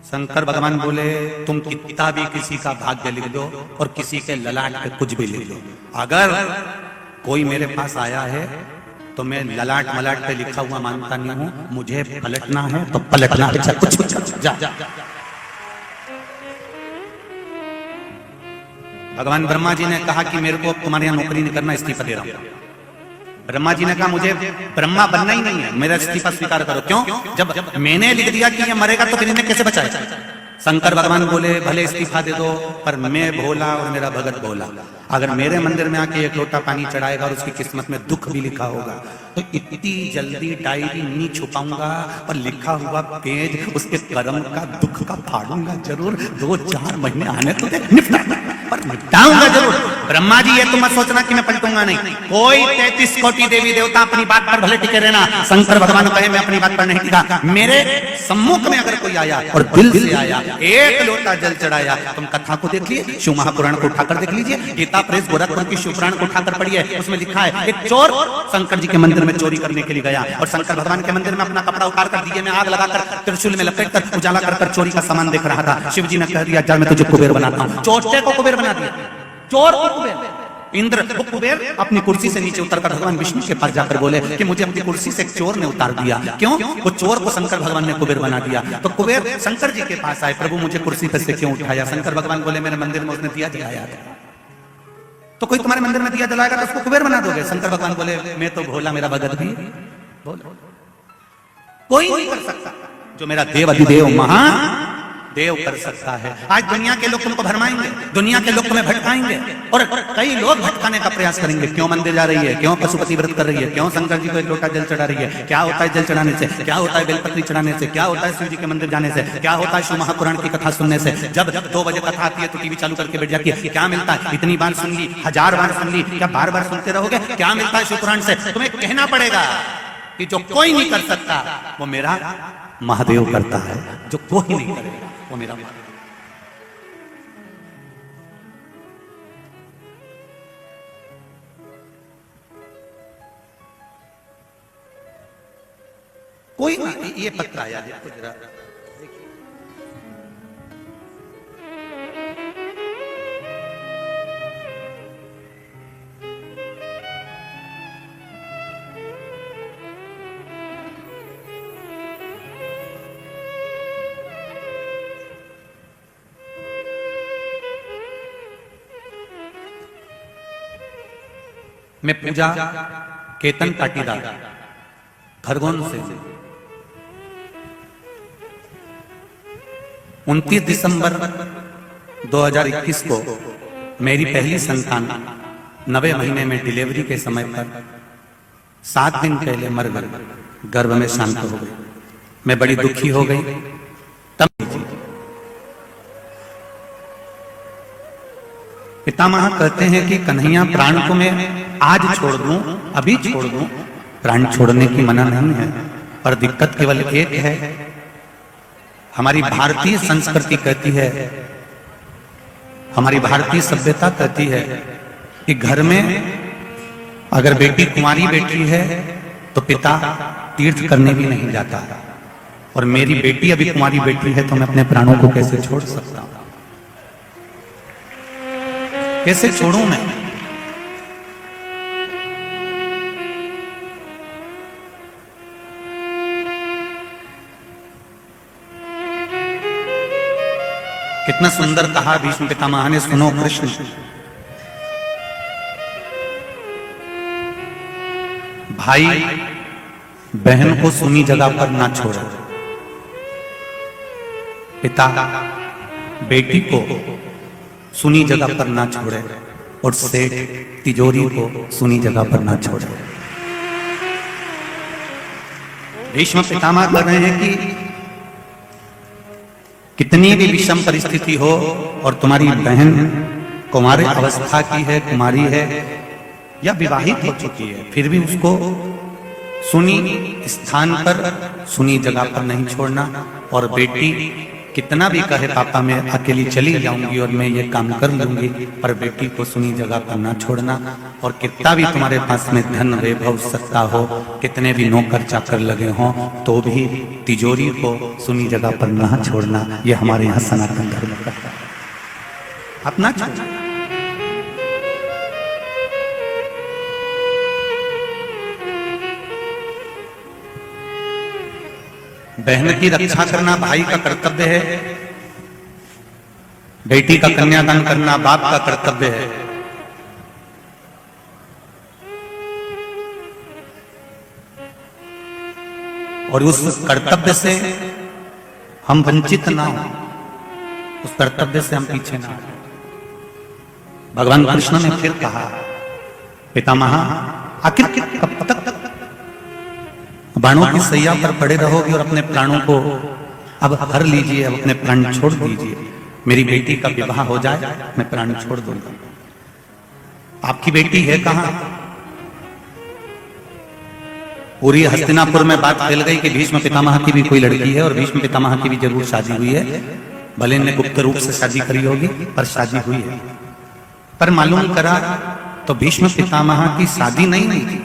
शंकर भगवान बोले तुम कितना भी किसी का भाग्य लिख दो और किसी के ललाट पे कुछ भी लिख दो, अगर कोई मेरे पास आया है तो मैं ललाट मलाट पे लिखा हुआ मानता नहीं हूं, मुझे पलटना है तो पलटना है, कुछ जा। भगवान ब्रह्मा जी ने कहा कि मेरे को अब तुम्हारे यहां नौकरी नहीं करना, इस्तीफा दे रहा हूं। ब्रह्मा जी ने कहा मुझे ब्रह्मा बनना ही नहीं है, मेरा इस्तीफा स्वीकार करो। क्यों? जब मैंने लिख दिया कि ये मरेगा तो फिर इन्हें कैसे बचाएगा? शंकर भगवान बोले भले इस्तीफा दे दो, पर मैं भोला और मेरा भगत भोला, अगर मेरे मंदिर में आके एक लोटा पानी चढ़ाएगा और उसकी किस्मत में दुख भी लिखा होगा तो इतनी जल्दी डायरी नहीं छुपाऊंगा, पर लिखा हुआ पेज उसके कर्म का दुख का फाड़ूंगा जरूर। 2-4 महीने आने तो पर निपटाऊंगा जरूर। ब्रह्मा जी ये तो मत सोचना कि मैं पलटूंगा नहीं, कोई 33 कोटि देवी देवता अपनी बात पर भले टिके रहना, शंकर भगवान कहे मैं अपनी बात पर नहीं टिका। मेरे सम्मुख में अगर कोई आया और दिल से आया, एक लोटा जल चढ़ाया, तुम कथा को देख लीजिए, शिव महापुराण को उठाकर देख लीजिए, गीता प्रेस गोरखपुर की शिवपुराण को उठाकर पढ़िए, उसमें लिखा है एक चोर शंकर जी के मंदिर में चोरी करने के लिए गया और शंकर भगवान के मंदिर में अपना कपड़ा उतार कर दिए में आग लगाकर त्रिशूल में लपेट कर उजाला कर चोरी का सामान देख रहा था। शिव जी ने कह दिया जा मैं तुझे कुबेर बनाता हूं। चोटे को कुबेर बना दिया, चोर को कुबेर। इंद्र वो कुबेर अपनी कुर्सी से नीचे उतरकर भगवान विष्णु के पास जाकर बोले कि मुझे अपनी कुर्सी से एक चोर ने उतार दिया। क्यों? वो चोर को शंकर भगवान ने कुबेर बना दिया। तो कुबेर शंकर जी के पास आए, प्रभु मुझे कुर्सी पर से क्यों उठाया? शंकर भगवान बोले मेरे मंदिर में उसने दिया जलाया था, तो कोई तुम्हारे मंदिर में दिया जलाएगा तो उसको कुबेर बना दोगे? शंकर भगवान बोले मैं तो भोला, मेरा भगत भी बोलो, कोई नहीं कर सकता जो मेरा देव अधिदेव महादेव कर सकता है। आज दुनिया के लोग तुमको भरमाएंगे, दुनिया के लोग तुम्हें भटकाएंगे और कई लोग भटकाने का प्रयास करेंगे। क्यों मंदिर जा रही है? क्यों पशुपति व्रत कर रही है? क्यों शंकर जी को एक लोटा जल चढ़ा रही है? क्या होता है जल चढ़ाने से? क्या होता है बेलपत्री चढ़ाने से? क्या होता है शिव जी के मंदिर जाने से? क्या होता है शिव महापुराण की कथा सुनने से? जब 2 बजे कथा आती है तो टीवी चालू करके बैठ जाती है, क्या मिलता है? इतनी बार सुन ली, 1000 बार सुन ली, क्या बार-बार सुनते रहोगे? क्या मिलता है शिवपुराण से? तुम्हें कहना पड़ेगा कि जो कोई नहीं कर सकता वो मेरा महादेव करता है, जो कोई नहीं करेगा वो मेरा महादेव। कोई नहीं। ये पत्र आया देखो जरा, मैं पूजा केतन पाटीदार खरगोन से 29 दिसंबर 2021 को मेरी पहली संतान 9वें महीने में डिलीवरी के समय पर 7 दिन पहले मर गई, गर्भ में शांत हो गई। मैं बड़ी दुखी हो गई। तब पितामह कहते हैं कि कन्हैया प्राण को मैं आज छोड़ दूं, अभी छोड़ दूं, प्राण छोड़ने की मना नहीं है, पर दिक्कत केवल एक है। हमारी भारतीय संस्कृति कहती है, हमारी भारतीय सभ्यता कहती है कि घर में अगर बेटी कुंवारी बेटी है तो पिता तीर्थ करने भी नहीं जाता, और मेरी बेटी अभी कुंवारी बेटी है तो मैं अपने प्राणों को कैसे छोड़ सकता हूं? कैसे छोड़ूं मैं? कितना सुंदर कहा भीष्म पितामह ने, सुनो कृष्ण, भाई बहन को सुनी जगह पर ना छोड़ो, पिता बेटी को सुनी जगह पर ना छोड़े, और सेठ तिजोरी को सुनी जगह पर ना छोड़े। भीष्म पितामह कह रहे हैं कि कितनी भी विषम परिस्थिति हो और तुम्हारी बहन कुमारी अवस्था की है, कुमारी है या विवाहित हो चुकी है, फिर भी उसको सुनी स्थान पर, सुनी जगह पर नहीं छोड़ना। और बेटी कितना भी कहे पापा मैं अकेली चली जाऊंगी और मैं ये काम कर लूंगी, पर बेटी को सुनी जगह पर ना छोड़ना। और कितना भी तुम्हारे पास में धन वैभव सत्ता हो, कितने भी नौकर चाकर लगे हों, तो भी तिजोरी को सुनी जगह पर ना छोड़ना। ये हमारे यहाँ सनातन धर्म का है, आप ना छोड़ना। बहन की रक्षा करना भाई का कर्तव्य है, बेटी का कन्यादान करना बाप का कर्तव्य है। और उस कर्तव्य से हम वंचित ना हो, उस कर्तव्य से हम पीछे ना हो। भगवान कृष्ण ने फिर कहा, पितामह आखिर कब तक बाणों की सैया पर पड़े रहोगे और अपने प्राणों को अब हर लीजिए, अब अपने प्राण छोड़ दीजिए। मेरी बेटी का विवाह हो जाए, मैं प्राण छोड़ दूंगा। आपकी बेटी है कहां? पूरी हस्तिनापुर में बात फैल गई कि भीष्म पितामह की भी कोई लड़की है और भीष्म पितामह की भी जरूर शादी हुई है। भले ने गुप्त रूप से शादी करी होगी, पर शादी हुई है। पर मालूम करा तो भीष्म पितामह की शादी नहीं हुई थी।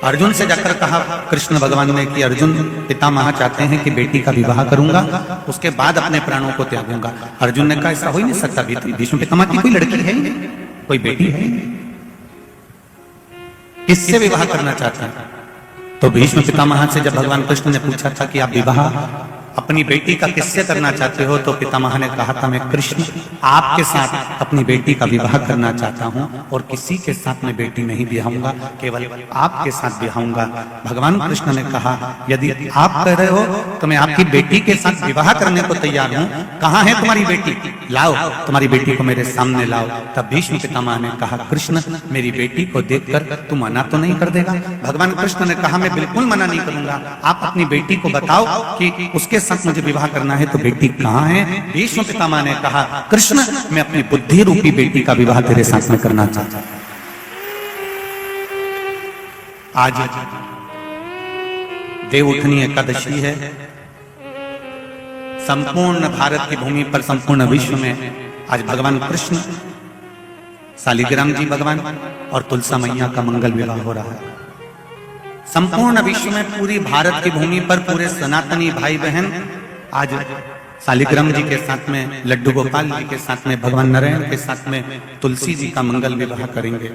अर्जुन से जाकर कहा कृष्ण भगवान ने कि अर्जुन पितामह चाहते हैं कि बेटी का विवाह करूंगा, उसके बाद अपने प्राणों को त्यागूंगा। अर्जुन ने कहा ऐसा हो ही नहीं सकता, भीष्म पितामह की कोई लड़की है, कोई बेटी है, किससे विवाह करना चाहता है? तो भीष्म पितामह से जब भगवान कृष्ण ने पूछा था कि आप विवाह अपनी बेटी का किससे करना चाहते हो, तो पितामह ने कहा था मैं कृष्ण आपके साथ अपनी बेटी का विवाह करना चाहता हूं और किसी के साथ मैं बेटी नहीं ब्याहूंगा, केवल आपके साथ ब्याहूंगा। भगवान कृष्ण ने कहा यदि आप कह रहे हो तो मैं आपकी बेटी के साथ विवाह करने को तैयार हूं। कहां है तुम्हारी बेटी? लाओ तुम्हारी बेटी को मेरे सामने लाओ। तब भीष्म पितामह ने कहा कृष्ण मेरी बेटी को देखकर तू मना तो नहीं कर देगा? भगवान कृष्ण ने कहा मैं बिल्कुल मना नहीं करूंगा, आप अपनी बेटी को बताओ कि उसके साथ मुझे विवाह करना है, तो बेटी कहां है? भीष्म पितामह ने कहा कृष्ण मैं अपनी बुद्धि रूपी बेटी का विवाह तेरे साथ में करना चाहता हूं। आज देवउठनी एकादशी है। संपूर्ण भारत की भूमि पर, संपूर्ण विश्व में आज भगवान कृष्ण, शालिग्राम जी भगवान और तुलसा मैया का मंगल विवाह हो रहा है। संपूर्ण विश्व में, पूरी भारत की भूमि पर पूरे सनातनी भाई बहन आज शालिग्राम जी के साथ में, लड्डू गोपाल जी के साथ में, भगवान नारायण के साथ में तुलसी जी का मंगल विवाह करेंगे।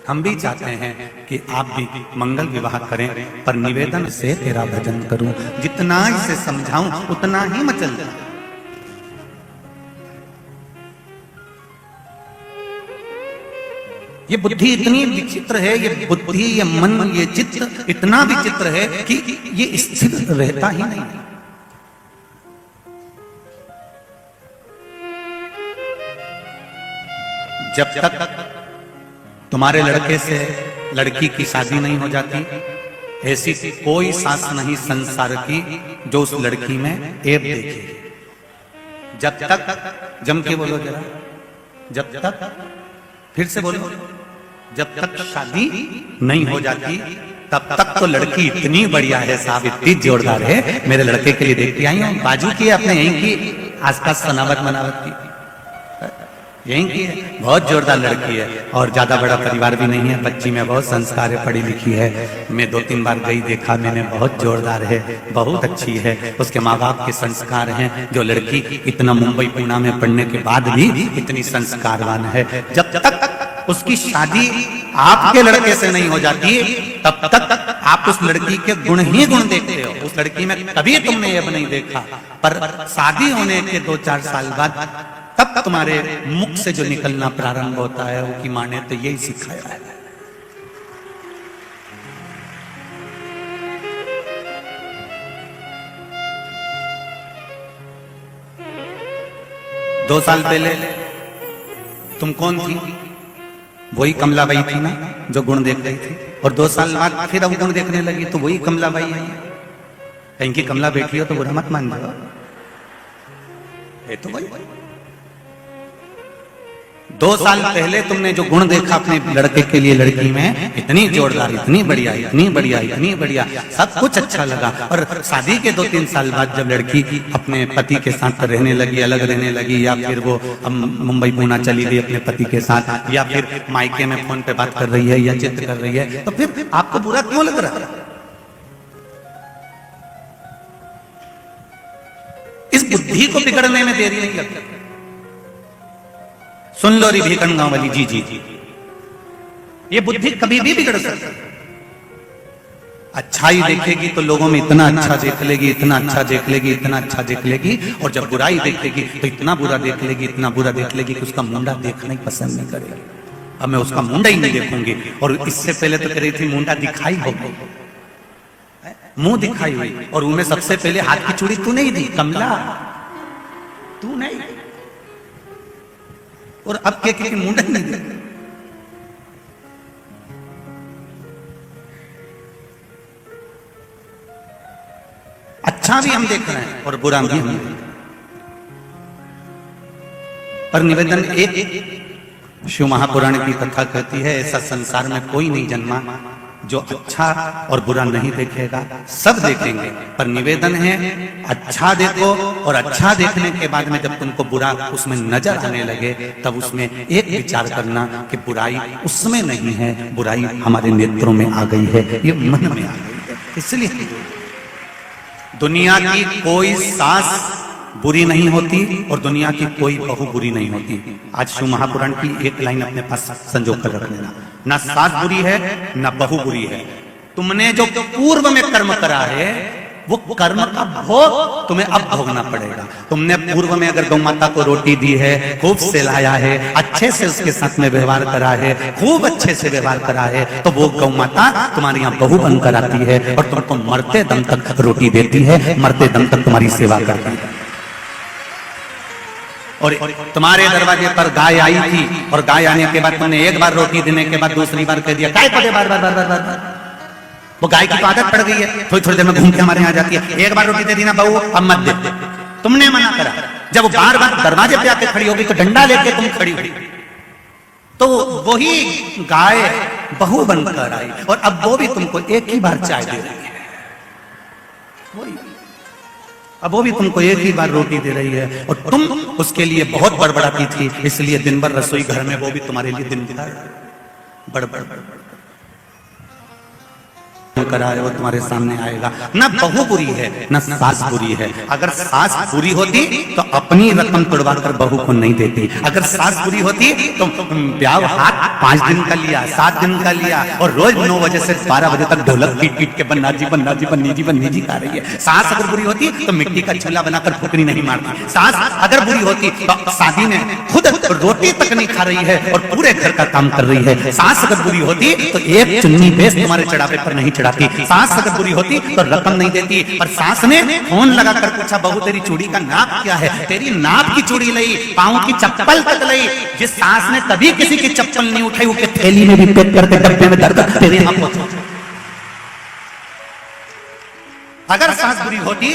हम भी चाहते हैं कि आप भी मंगल विवाह करें, पर निवेदन से तेरा भजन करूं, जितना इसे समझाऊं उतना ही मचल जाए। ये बुद्धि इतनी विचित्र है, ये बुद्धि, ये मन, ये चित्त इतना विचित्र है कि ये स्थिर रहता ही नहीं। जब तक तुम्हारे लड़के से लड़की की शादी नहीं हो जाती, ऐसी कोई सास नहीं संसार की जो उस लड़की में ऐब देखे। जब तक, जम के बोलो जरा, जब तक, फिर से बोलो, जब तक शादी नहीं हो जाती तब तक तो लड़की इतनी बढ़िया है साहब, इतनी जोरदार है। मेरे लड़के के लिए देखती आई हूं, बाजू की अपने यहीं की, आसपास सनावत मनावत की, यहीं की है, बहुत जोरदार लड़की है और ज्यादा बड़ा परिवार भी नहीं है। बच्ची में बहुत संस्कार है, पढ़ी लिखी है। मैं 2-3 बार गई, देखा मैंने, बहुत जोरदार है, बहुत अच्छी है। उसके माँ बाप के संस्कार हैं। जो लड़की इतना मुंबई पूना में पढ़ने के बाद भी इतनी संस्कारवान है, जब तक उसकी शादी आपके लड़के से नहीं हो जाती तब तक आप उस लड़की के गुण ही गुण देखते हो। उस लड़की में कभी तुमने ऐब नहीं देखा, पर शादी होने के 2-4 साल बाद तब तुम्हारे मुख से जो निकलना प्रारंभ होता है वो कि माँ ने तो यही सिखाया है। दो साल पहले तुम कौन थी? वही कमलाबाई थी ना जो गुण देख रही थी, और 2 साल बाद फिर अब गुण देखने लगी तो वही कमलाबाई है। कहीं की कमला बैठी हो तो बुरा मत मान जाओ, ये तो वही 2 साल पहले तुमने जो गुण देखा अपने लड़के के लिए लड़की में, इतनी जोरदार, इतनी बढ़िया, इतनी बढ़िया, इतनी बढ़िया, सब कुछ अच्छा लगा। और शादी के 2-3 साल बाद जब लड़की अपने पति के साथ रहने लगी, अलग रहने लगी, या फिर वो मुंबई पूना चली गई अपने पति के साथ, या फिर मायके में फोन पे बात कर रही है या चित्र कर रही है, तो फिर आपको बुरा क्यों लग रहा है? इस बुद्धि को बिगड़ने में देरी नहीं लगती। सुन लो री भीकन गांव वाली, जी जी जी, ये बुद्धि कभी भी बिगड़ सकती है। अच्छाई देखेगी तो लोगों में इतना अच्छा देख लेगी, इतना अच्छा देख लेगी, इतना अच्छा देख लेगी, और जब बुराई देखेगी तो इतना बुरा देख लेगी, इतना बुरा देख लेगी कि उसका मुंडा देखना ही पसंद नहीं करेगी। अब मैं उसका मुंडा ही नहीं देखूंगी। और इससे पहले तो कह रही थी मुंडा दिखाई होगी, मुंह दिखाई हुई, और उनमें सबसे पहले हाथ की चूड़ी तू नहीं दी कमला, तू नहीं, और अब के मुंडा नहीं दे। अच्छा भी हम देख रहे हैं और बुरा भी हम देख रहे हैं, पर निवेदन एक, शिव महापुराण की कथा कहती है ऐसा संसार में कोई नहीं जन्मा जो अच्छा और बुरा नहीं देखेगा, सब देखेंगे। पर निवेदन है अच्छा देखो, और अच्छा देखने के बाद में जब तुमको बुरा उसमें नजर आने लगे तब उसमें एक विचार करना कि बुराई उसमें नहीं है, बुराई हमारे नेत्रों में आ गई है, ये मन में आ गई है। इसलिए दुनिया की कोई सास बुरी नहीं होती और दुनिया की कोई बहू बुरी नहीं होती। आज शिव महापुराण की एक लाइन अपने पास संजो कर रख लेना, ना सास बुरी है ना बहू बुरी है। तुमने जो पूर्व में कर्म करा है वो कर्म का भोग तुम्हें अब भोगना पड़ेगा। तुमने पूर्व में अगर गौ माता को रोटी दी है, खूब सहलाया है, अच्छे से उसके साथ में व्यवहार करा है, खूब अच्छे से व्यवहार करा है, तो वो गौ माता तुम्हारे यहाँ बहू बनकर आती है और तुमको मरते दम तक रोटी देती है, मरते दम तक तुम्हारी सेवा करती है। और तुम्हारे दरवाजे पर गाय आई थी, और गाय आने के बाद तुमने एक बार रोटी देने के बाद दूसरी बार कह दिया गाय पड़े बार बार बार बार बार बार। वो गाय की तो आदत पड़ गई है, थोड़ी थोड़ी देर में घूम के हमारे यहाँ जाती है। एक बार रोटी दे दी ना बहू, अब मत दे, तुमने मना करा। जब वो बार बार दरवाजे पे आके खड़ी होगी तो डंडा लेके तुम खड़ी हुई, तो वही गाय बहू बनकर आई, और अब वो भी तुमको एक ही बार चाय दे रही है, वही अब वो भी तुमको एक ही बार रोटी दे रही है, और तुम उसके लिए बहुत बड़बड़ाती थी, इसलिए दिन भर रसोई घर में वो भी तुम्हारे लिए दिन भर बड़बड़ करा है, वो तुम्हारे सामने आएगा। ना बहू बुरी है ना सास बुरी है। अगर सास बुरी होती तो अपनी रकम तोड़वा कर बहू को नहीं देती। अगर सास बुरी होती तो ब्याह हाथ 5 दिन का लिया, 7 दिन का लिया, और रोज 9 बजे से 12 बजे तक ढोलक पीट पीट के बन्ना जी बन्ना जी बन्नी जी बन्नी जी गा रही है। सास अगर बुरी होती तो मिट्टी का चूल्हा बनाकर फुकरी नहीं मारती। सास अगर बुरी होती तो शादी में खुद रोटी तक नहीं खा रही है और पूरे घर का काम कर रही है। सास अगर बुरी होती तो एक चुन्नी बेस तुम्हारे चढ़ावे पर नहीं चढ़ाती। सास अगर बुरी होती तो रकम नहीं देती। पर सास ने फोन लगाकर पूछा बहू तेरी चूड़ी का नाप क्या है, तेरी नाप की चूड़ी लई, पांव की चप्पल तक लई। जिस सास ने कभी किसी की चप्पल नहीं उठाई वो थैली में भी पैक करके डब्बे में धरकर तेरे यहाँ पहुंचा। अगर सास बुरी होती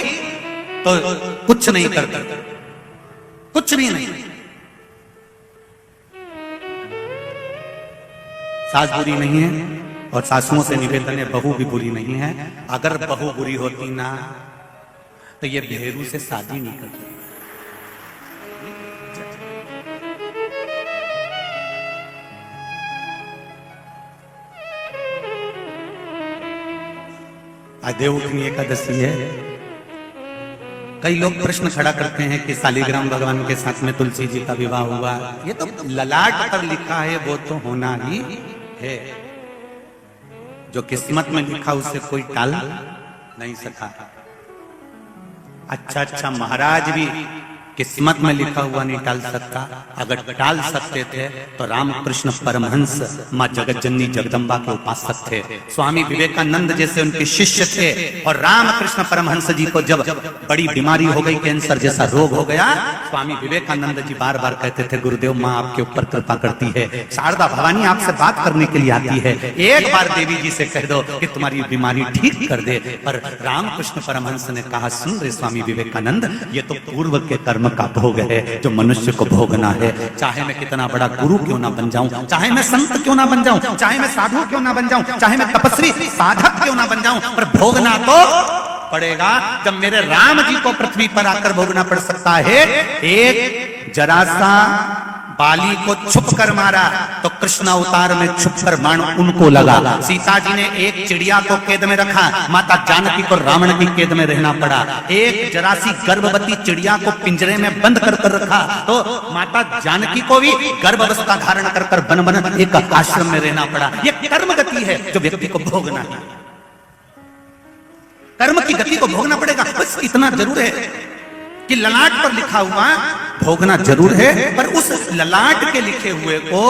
तो कुछ नहीं करती, कुछ भी नहीं। सास बुरी नहीं है और सासुओं से निवेदन है बहू भी बुरी नहीं है। अगर बहू बुरी होती ना तो ये भेरू से शादी नहीं करती। आज देवउठनी एकादशी है। कई लोग प्रश्न खड़ा करते हैं कि शालिग्राम भगवान के साथ में तुलसी जी का विवाह हुआ। ये तो ललाट पर लिखा है, वो तो होना ही है। जो किस्मत में लिखा उसे कोई टाल नहीं सका। अच्छा महाराज भी किस्मत में लिखा हुआ नहीं टाल सकता। अगर टाल सकते थे तो रामकृष्ण परमहंस माँ जगतजननी जगदम्बा के उपासक थे। स्वामी विवेकानंद जैसे उनके शिष्य थे। और रामकृष्ण परमहंस जी को जब बड़ी बीमारी हो गई, कैंसर जैसा रोग हो गया, स्वामी विवेकानंद जी बार बार कहते थे गुरुदेव माँ आपके ऊपर कृपा करती है, शारदा भवानी आपसे बात करने के लिए आती है, एक बार देवी जी से कह दो कि तुम्हारी बीमारी ठीक कर दे। पर रामकृष्ण परमहंस ने कहा सुन रे स्वामी विवेकानंद, ये तो पूर्व के कर्म कर्म का भोग है जो मनुष्य को भोगना है। चाहे मैं कितना बड़ा गुरु क्यों ना बन जाऊं, चाहे मैं संत क्यों ना बन जाऊं, चाहे मैं साधु क्यों ना बन जाऊं, चाहे मैं तपस्वी साधक क्यों ना बन जाऊं, पर भोगना तो पड़ेगा। जब मेरे राम जी को पृथ्वी पर आकर भोगना पड़ सकता है, एक जरा सा बाली को छुप कर मारा तो कृष्ण अवतार में छुप कर बाण उनको लगा। सीता जी ने एक चिड़िया को कैद में रखा, माता जानकी को रावण की कैद में रहना पड़ा। एक जरा सी गर्भवती चिड़िया को पिंजरे में बंद कर रखा तो माता जानकी को भी गर्भावस्था धारण कर बन बन एक आश्रम में रहना पड़ा। ये कर्म गति है जो व्यक्ति को भोगना है, कर्म की गति को भोगना पड़ेगा। बस इतना जरूर है कि ललाट पर लिखा हुआ भोगना जरूर है, पर उस ललाट के लिखे हुए को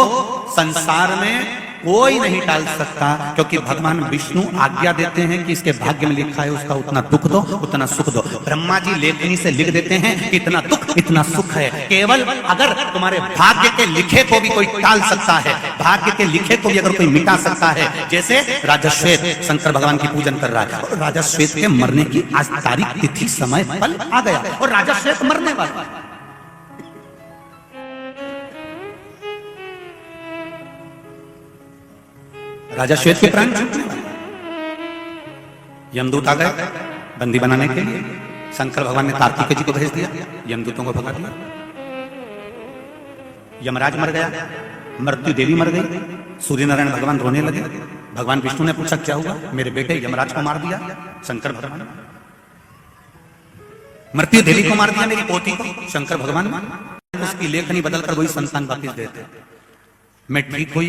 संसार में कोई नहीं टाल सकता, क्योंकि भगवान विष्णु आज्ञा देते हैं कि इसके भाग्य में लिखा है उसका उतना दुख दो उतना सुख दो। ब्रह्मा जी लेखनी से लिख देते हैं कि इतना दुख इतना सुख है। केवल अगर तुम्हारे भाग्य के लिखे को भी कोई टाल सकता है, भाग्य के लिखे को भी अगर कोई मिटा सकता है, जैसे राजा श्वेत शंकर भगवान की पूजन कर रहा है और राजा श्वेत के मरने की आज तारीख तिथि समय पल आ गया और राजा श्वेत मरने वाला। राजा श्वेत के प्राण छूटने वाले, यमदूत आ गए बंदी बनाने के लिए। शंकर भगवान ने कार्तिकेय जी को भेज दिया, यमदूतों को भगा दिया। यमराज मर गया, मृत्यु देवी मर गई, सूर्य नारायण भगवान रोने लगे। भगवान विष्णु ने पूछा क्या हुआ, मेरे बेटे यमराज को मार दिया शंकर भगवान, मृत्यु देवी को मार दिया मेरी पोती को शंकर भगवान। उसकी लेखनी बदलकर वही संतान वापिस देते। मैं ठीक हुई,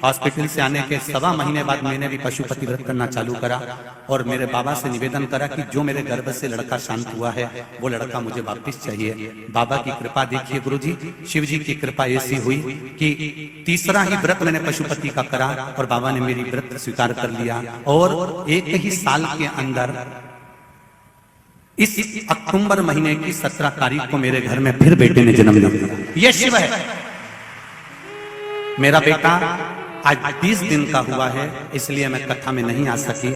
हॉस्पिटल से आने के 1.25 महीने बाद मैंने भी पशुपति व्रत करना चालू करा और मेरे बाबा से निवेदन करा कि जो मेरे गर्भ से लड़का शांत हुआ है वो लड़का मुझे वापस चाहिए। बाबा की कृपा देखिए गुरुजी, शिव जी की कृपा ऐसी हुई कि तीसरा ही व्रत मैंने पशुपति का करा और बाबा ने मेरी व्रत स्वीकार कर लिया और एक ही साल के अंदर इस अक्टूबर महीने की 17 तारीख को मेरे घर में फिर बेटे ने जन्म लिया। ये शिव है। मेरा बेटा आज 20 दिन का हुआ है, इसलिए मैं कथा में नहीं आ सकी।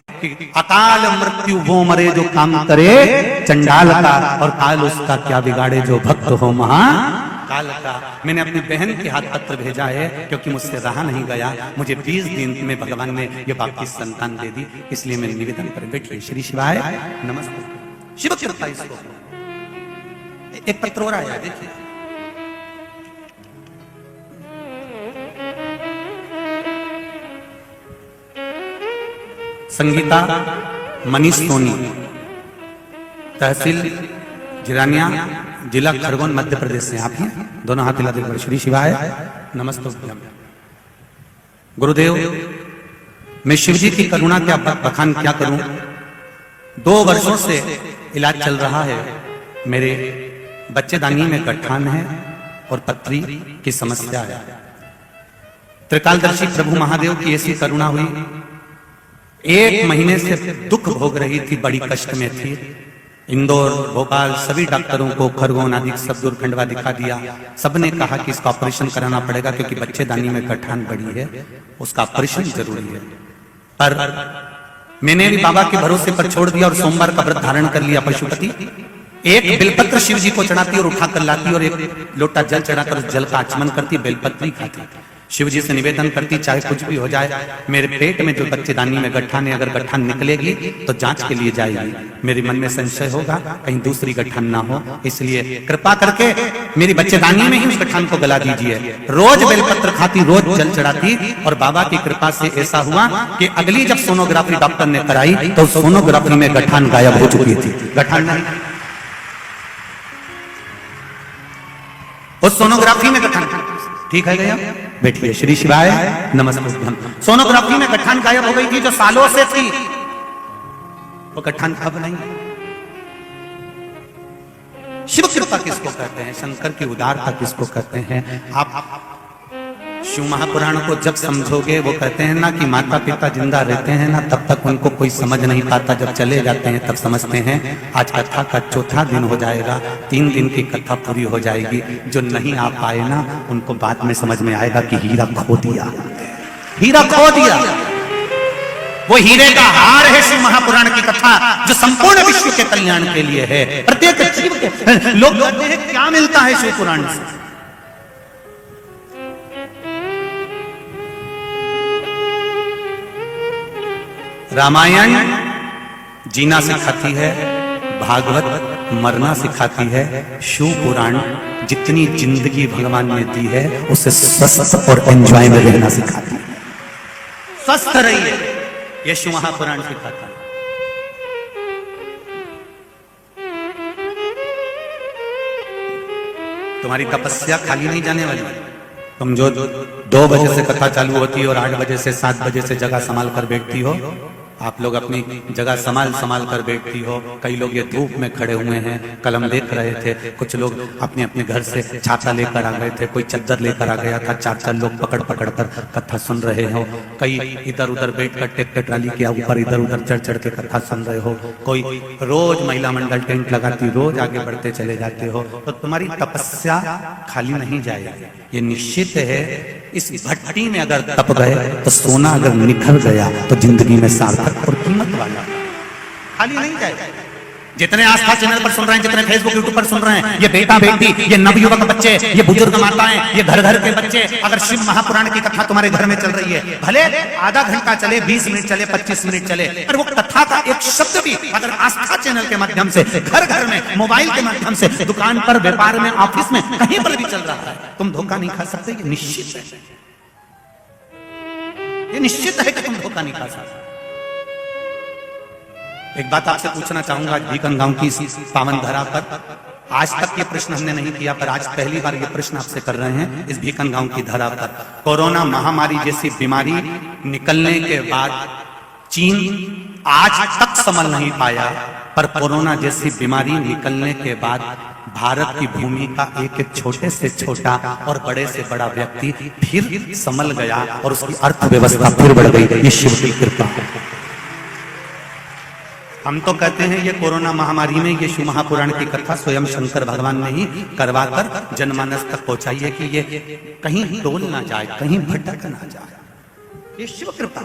अकाल मृत्यु वो मरे जो काम करे चंडाल का, और काल उसका क्या बिगाड़े जो भक्त हो महा काल का। मैंने अपनी बहन के हाथ पत्र भेजा है क्योंकि मुझसे रहा नहीं गया। मुझे 20 दिन में भगवान ने ये वापिस संतान दे दी, इसलिए मैं निवेदन कर बैठिए। श्री शिवाय नमस्ते। शिव कृपा इसको। एक पत्र और आया देखिए, संगीता मनीष सोनी, तहसील जिरानिया, जिला खरगोन, मध्य प्रदेश से आप हैं। दोनों हाथ हिला देकर श्री शिवाय नमस्ते। गुरुदेव, मैं शिव जी की करुणा क्या बखान क्या करूं। 2 वर्षों से इलाज चल रहा है। मेरे बच्चेदानी में गठान है और पथरी की समस्या है। त्रिकालदर्शी प्रभु महादेव की ऐसी करुणा हुई, 1 महीने से दुख भोग रही थी, बड़ी कष्ट में थी। इंदौर, भोपाल सभी डॉक्टरों को, खरगोन आदि सब दूरखंडवा दिखा दिया। सबने कहा कि इसका ऑपरेशन कराना पड़ेगा क्योंकि बच्चेदानी में गठान बड़ी है, उसका ऑपरेशन जरूरी है। पर मैंने भी बाबा के भरोसे पर छोड़ दिया और सोमवार का व्रत धारण कर लिया। पशुपति एक बेलपत्र शिव जी को चढ़ाती और उठा कर लाती और एक लोटा जल चढ़ाकर उस जल का आचमन करती, बेलपत्री खाती। शिव जी से निवेदन करती चाहे कुछ भी हो जाए, मेरे पेट में जो बच्चेदानी में गठान है, अगर गठान निकलेगी तो जांच के लिए जाएगी। मेरे मन में संशय होगा कहीं दूसरी गठान ना हो, इसलिए कृपा करके मेरी बच्चेदानी में ही उस गठान को गला दीजिए। रोज बेलपत्र खाती, रोज जल चढ़ाती और बाबा की कृपा से ऐसा हुआ कि अगली जब सोनोग्राफी डॉक्टर ने कराई तो सोनोग्राफी में गठान गायब हो चुकी थी। गठान नहीं, उस सोनोग्राफी में गठान ठीक है गया। बैठिए। श्री शिवाय नमस्ते। सोनोग्राफी में गठान गायब हो गई थी जो सालों से थी, वो गठान अब नहीं। शिव कृपा किसको कहते हैं, शंकर की उदारता किसको कहते हैं। आप शिव महापुराण को जब समझोगे, वो कहते हैं ना कि माता पिता जिंदा रहते हैं ना तब तक उनको कोई समझ नहीं पाता, जब चले जाते हैं तब समझते हैं। आज कथा का 4था दिन हो जाएगा, 3 दिन की कथा पूरी हो जाएगी। जो नहीं आ पाए ना उनको बाद में समझ में आएगा कि हीरा खो दिया, हीरा खो दिया। वो हीरे का हार है शिव महापुराण की कथा, जो संपूर्ण विश्व के कल्याण के लिए है। प्रत्येक जीव के लोग कहते हैं क्या मिलता है शिव पुराण से? रामायण जीना सिखाती है, भागवत मरना सिखाती है, शिव पुराण जितनी जिंदगी भगवान ने दी है उसे स्वस्थ और एंजॉय में रहना सिखाती है। स्वस्थ रहिए, ये शिव महापुराण सिखाता है। तुम्हारी तपस्या खाली नहीं जाने वाली। तुम जो 2 बजे से कथा चालू होती है और 8 बजे से 7 बजे से जगह संभाल कर बैठती हो, आप लोग अपनी जगह संभाल कर बैठती हो। कई लोग ये धूप में खड़े हुए हैं, कलम देख रहे थे, कुछ लोग अपने अपने घर से छाता लेकर आ गए थे, कोई चद्दर लेकर आ गया था, 4 लोग पकड़ कर कथा सुन रहे हो। कई इधर उधर बैठकर ट्रैक्टर ट्राली के ऊपर इधर उधर चढ़ के कथा सुन रहे हो। कोई रोज महिला मंडल टेंट लगाती, रोज आगे बढ़ते चले जाते हो। तो तुम्हारी तपस्या खाली नहीं जाएगी, ये निश्चित है। इस भट्टी में अगर तप गए तो सोना अगर निखर गया तो जिंदगी में सार्थक और कीमत वाला, खाली नहीं जाएगा। जितने आस्था चैनल पर सुन रहे हैं, जितने फेसबुक यूट्यूब पर सुन रहे हैं, ये बेटा बेटी, ये नवयुवक बच्चे, ये बुजुर्ग माताएं, ये घर घर के बच्चे, अगर शिव महापुराण की कथा तुम्हारे घर में चल रही है, भले आधा घंटा चले, 20 मिनट चले, 25 मिनट चले, और वो कथा का एक शब्द भी अगर आस्था चैनल के माध्यम से घर घर में, मोबाइल के माध्यम से, दुकान पर, व्यापार में, ऑफिस में, कहीं पर भी चल रहा है, तुम धोखा नहीं खा सकते। ये निश्चित है, ये निश्चित है कि तुम धोखा नहीं खा सकते। एक बात आपसे पूछना चाहूंगा, आज भीकन गांव की पावन धरा पर, आज तक ये प्रश्न हमने नहीं किया, पर आज पहली बार ये प्रश्न आपसे कर रहे हैं। इस भीकन गांव की धरा पर कोरोना महामारी जैसी बीमारी निकलने के बाद चीन आज तक संभल नहीं पाया, पर कोरोना जैसी बीमारी निकलने के बाद भारत की भूमि का एक एक छोटे से छोटा और बड़े से बड़ा व्यक्ति फिर संभल गया और उसकी अर्थव्यवस्था फिर बढ़ गई। ये शिव की कृपा। हम तो कहते हैं ये कोरोना महामारी में ये शिव महापुराण की कथा स्वयं शंकर भगवान ने ही करवाकर जनमानस तक पहुंचाई है कि ये कहीं डोल ना जाए, कहीं भटक ना जाए। ये शिव कृपा।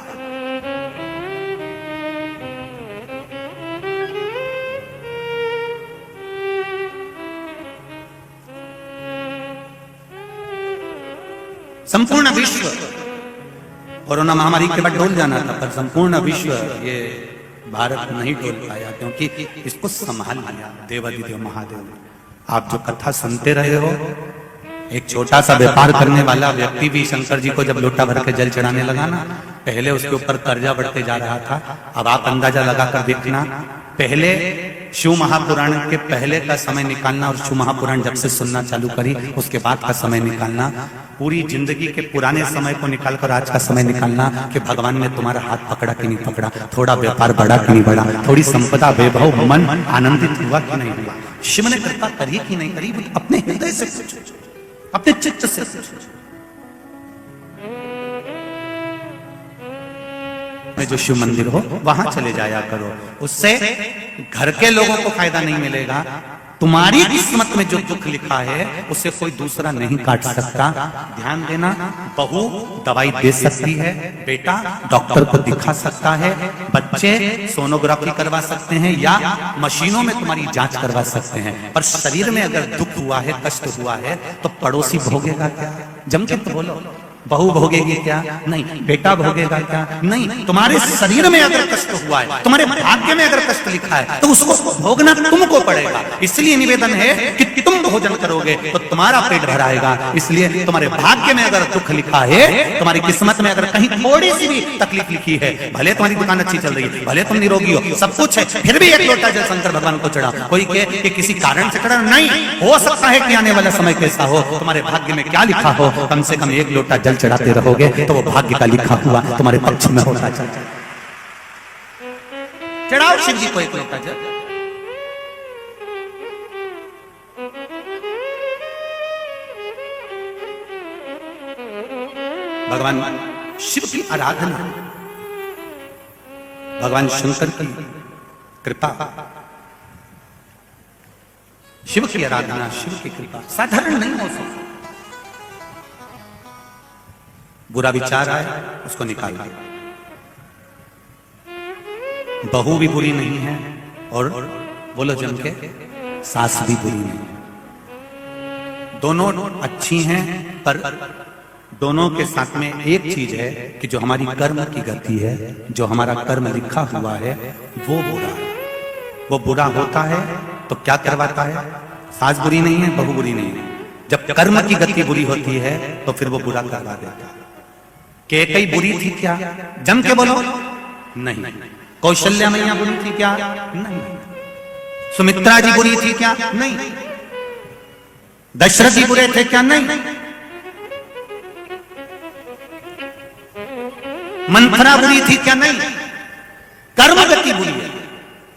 संपूर्ण विश्व कोरोना महामारी के बाद डोल जाना था, पर संपूर्ण विश्व ये भारत नहीं डोल पाया, क्योंकि इसको संभाल लिया देवाधिदेव महादेव ने। आप जो कथा सुनते रहे हो, एक छोटा सा व्यापार करने वाला व्यक्ति भी शंकर जी को जब लोटा भर के जल चढ़ाने लगा ना, पहले उसके ऊपर कर्जा बढ़ते जा रहा था। अब आप अंदाजा लगाकर देखना, पहले शिव महापुराण के पहले का समय निकालना और शिव महापुराण जब से सुनना चालू करी उसके बाद का समय निकालना, पूरी जिंदगी के पुराने समय को निकालकर आज का समय निकालना कि भगवान ने तुम्हारा हाथ पकड़ा कि नहीं पकड़ा, थोड़ा व्यापार बढ़ा कि नहीं बढ़ा, थोड़ी संपदा वैभव मन आनंदित हुआ कि नहीं हुआ, शिव ने कृपा करी कि नहीं करी, अपने हृदय से पूछो, अपने चित्त से पूछो। में जो शिव मंदिर हो वहां चले जाया करो, उससे घर के लोगों को फायदा नहीं मिलेगा, तुम्हारी किस्मत में जो दुख लिखा है उसे कोई दूसरा नहीं काट सकता। ध्यान देना, बहू दवाई दे सकती है, बेटा डॉक्टर को दिखा सकता है, बच्चे सोनोग्राफी करवा सकते हैं या मशीनों में तुम्हारी जांच करवा सकते हैं, पर शरीर में अगर दुख हुआ है, कष्ट हुआ है तो पड़ोसी भोगेगा क्या? जम के तो बोलो, बहू भोगेगी क्या? नहीं। बेटा भोगेगा क्या? नहीं। तुम्हारे शरीर में अगर कष्ट हुआ है, तुम्हारे भाग्य में अगर कष्ट लिखा है तो उसको भोगना तुमको पड़ेगा। इसलिए निवेदन है कि तुम भोजन करोगे तो तुम्हारा पेट भराएगा। इसलिए तुम्हारे भाग्य में अगर दुख लिखा है, तुम्हारी किस्मत में अगर कहीं थोड़ी सी भी तकलीफ लिखी है, भले तुम्हारी दुकान अच्छी चल रही है, भले तुम निरोगी हो, सब कुछ है, फिर भी एक लोटा जल शंकर भगवान को चढ़ा। कोई कहे कि किसी कारण से चढ़ा, नहीं, हो सकता है कि आने वाला समय कैसा हो, तुम्हारे भाग्य में क्या लिखा हो, कम से कम एक लोटा जल चढ़ाते रहोगे तो वो भाग्य का लिखा हुआ तुम्हारे पक्ष में होता चलता। चढ़ाओ शिव जी को एक लोटा जल। भगवान शिव की आराधना, भगवान शंकर की कृपा, शिव की आराधना, शिव की कृपा साधारण नहीं हो सकती। बुरा विचार आए उसको निकाल दो, बहू भी बुरी नहीं है और बोलो जम के सास भी बुरी नहीं है। दोनों अच्छी हैं, पर दोनों के साथ में एक चीज है कि जो हमारी कर्म की गति है, जो हमारा कर्म लिखा हुआ है, वो बुरा है। वो बुरा होता है तो क्या करवाता है? सास बुरी नहीं है, बहू बुरी नहीं है। जब कर्म की गति बुरी होती है तो फिर वो बुरा करवा देता है। कैकेयी बुरी थी क्या? जम के बोलो नहीं। कौशल्या मैया बुरी थी क्या? नहीं। सुमित्रा जी बुरी थी क्या? नहीं। दशरथ जी बुरे थे क्या? नहीं। मंथरा बुरी थी क्या? नहीं। कर्म गति बुरी है,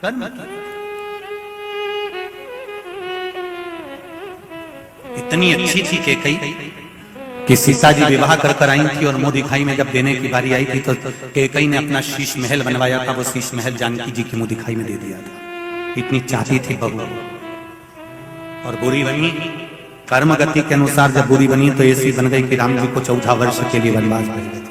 कर्म की। इतनी अच्छी थी कैकेयी कि सीता जी विवाह कर आई थी और मुंह दिखाई में जब देने की बारी आई थी तो कैकेयी ने अपना शीश महल बनवाया था, वो शीश महल जानकी जी की मुंह दिखाई में दे दिया था। इतनी चाहती थी बहू, और बुरी बनी कर्म गति के अनुसार। जब बुरी बनी तो ऐसी बन गई कि राम जी को 14 वर्ष के लिए वनवास भेज दिया।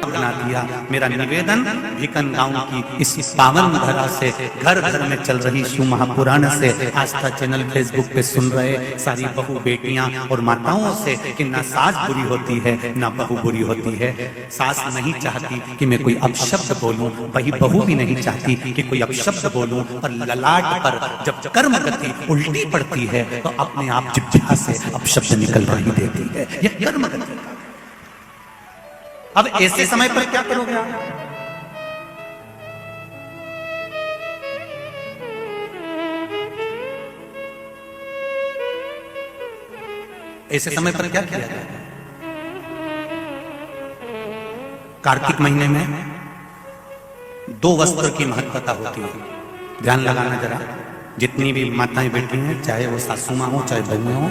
बना दिया। मेरा निवेदन भिकन गांव की इस पावन धरा से, घर घर में चल रही शिव महापुराण से, आस्था चैनल फेसबुक पे सुन रहे सारी बहू बेटियां और माताओं से कि ना सास बुरी होती है ना बहू बुरी होती है। सास नहीं चाहती कि मैं कोई अपशब्द बोलूं, वही बहू भी नहीं चाहती कि कोई अपशब्द बोलूं, पर ललाट पर जब कर्म गति उल्टी पड़ती है तो अपने आप जिह्वा से अपशब्द निकल रही देती है। यह कर्म गति। अब ऐसे समय पर क्या करोगे आप? ऐसे समय पर क्या किया जाए? कार्तिक महीने में 2 वस्त्र की महत्वता होती है। ध्यान लगाना जरा। जितनी भी माताएं बेटी हैं, चाहे वो सासू मां हो चाहे बहू हो,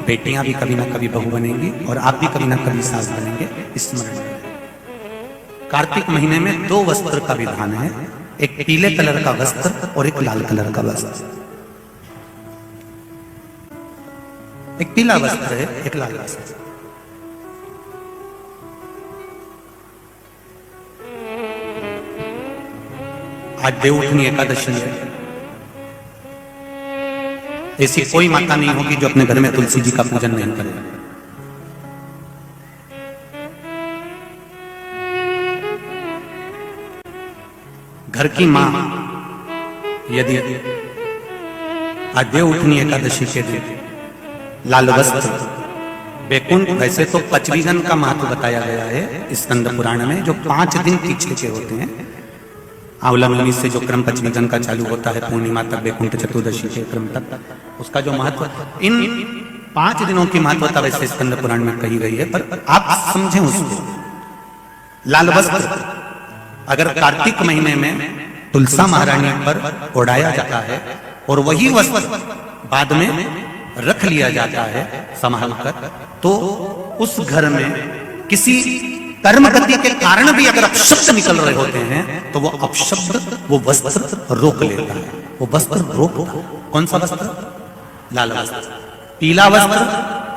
बेटियां भी कभी ना कभी बहू बनेंगी और आप भी कभी ना कभी सास बनेंगे। स्मरण। कार्तिक महीने में 2 वस्त्र का विधान है, एक पीले कलर का वस्त्र और एक लाल कलर का वस्त्र। एक पीला वस्त्र है, एक लाल वस्त्र। आज देवउठनी एकादशी है। ऐसी कोई माता नहीं होगी जो अपने घर में तुलसी जी का पूजन नहीं करे। घर की मां यदि आज देवउठनी एकादशी के दिन लाल वस्त्र, बैकुंठ, वैसे तो पचवीगन का महत्व बताया गया है स्कंद पुराण में, जो 5 दिन पीछे के होते हैं। आंवला नवमी से जो क्रम पचवीगन का चालू होता है, पूर्णिमा तक, बैकुंठ चतुर्दशी के क्रम तक, उसका जो महत्व, इन 5 दिनों की महत्वता वैसे स्कंद पुराण में कही गई है, पर आप समझें उसको। लाल वस्त्र अगर कार्तिक महीने में तुलसा महारानी पर ओढ़ाया जाता है और वही वस्त्र बाद में रख लिया जाता है संभाल कर, तो उस घर में किसी कर्म गति के कारण भी अगर अपशब्द निकल रहे होते हैं तो वो अपशब्द वो वस्त्र रोक लेता है। वो वस्त्र रोकता है। कौन सा वस्त्र? लाल वस्त्र। पीला वस्त्र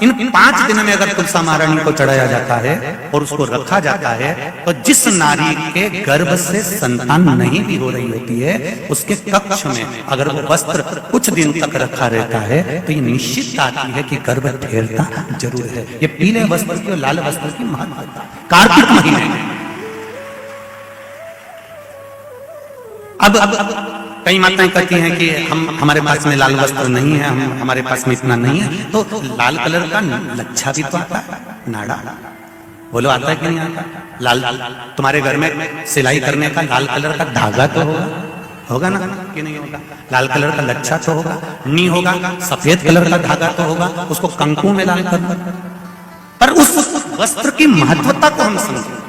इन 5 दिन में अगर तुलसा महारानी को चढ़ाया जाता है और उसको रखा जाता है तो जिस नारी के गर्भ से संतान नहीं भी हो रही होती है, उसके कक्ष में अगर वो वस्त्र कुछ दिन तक रखा रहता है तो ये निश्चित आती है कि गर्भ ठहरता जरूर है। ये पीले वस्त्र की और लाल वस्त्र की महत्वता कार्तिक महीने में। अब कई माताएं कहती हैं कि हमारे पास में लाल वस्त्र नहीं है, हमारे पास में इतना नहीं है, तो लाल कलर का लच्छा भी तो आता है, नाड़ा। बोलो आता है कि नहीं आता? लाल तुम्हारे घर में सिलाई करने का लाल कलर का धागा तो होगा ना कि नहीं होगा? लाल कलर का लच्छा तो होगा, नहीं होगा सफेद कलर का धागा तो होगा, उसको कंकु में लाल करना। पर उस वस्त्र की महत्वता को हम समझें।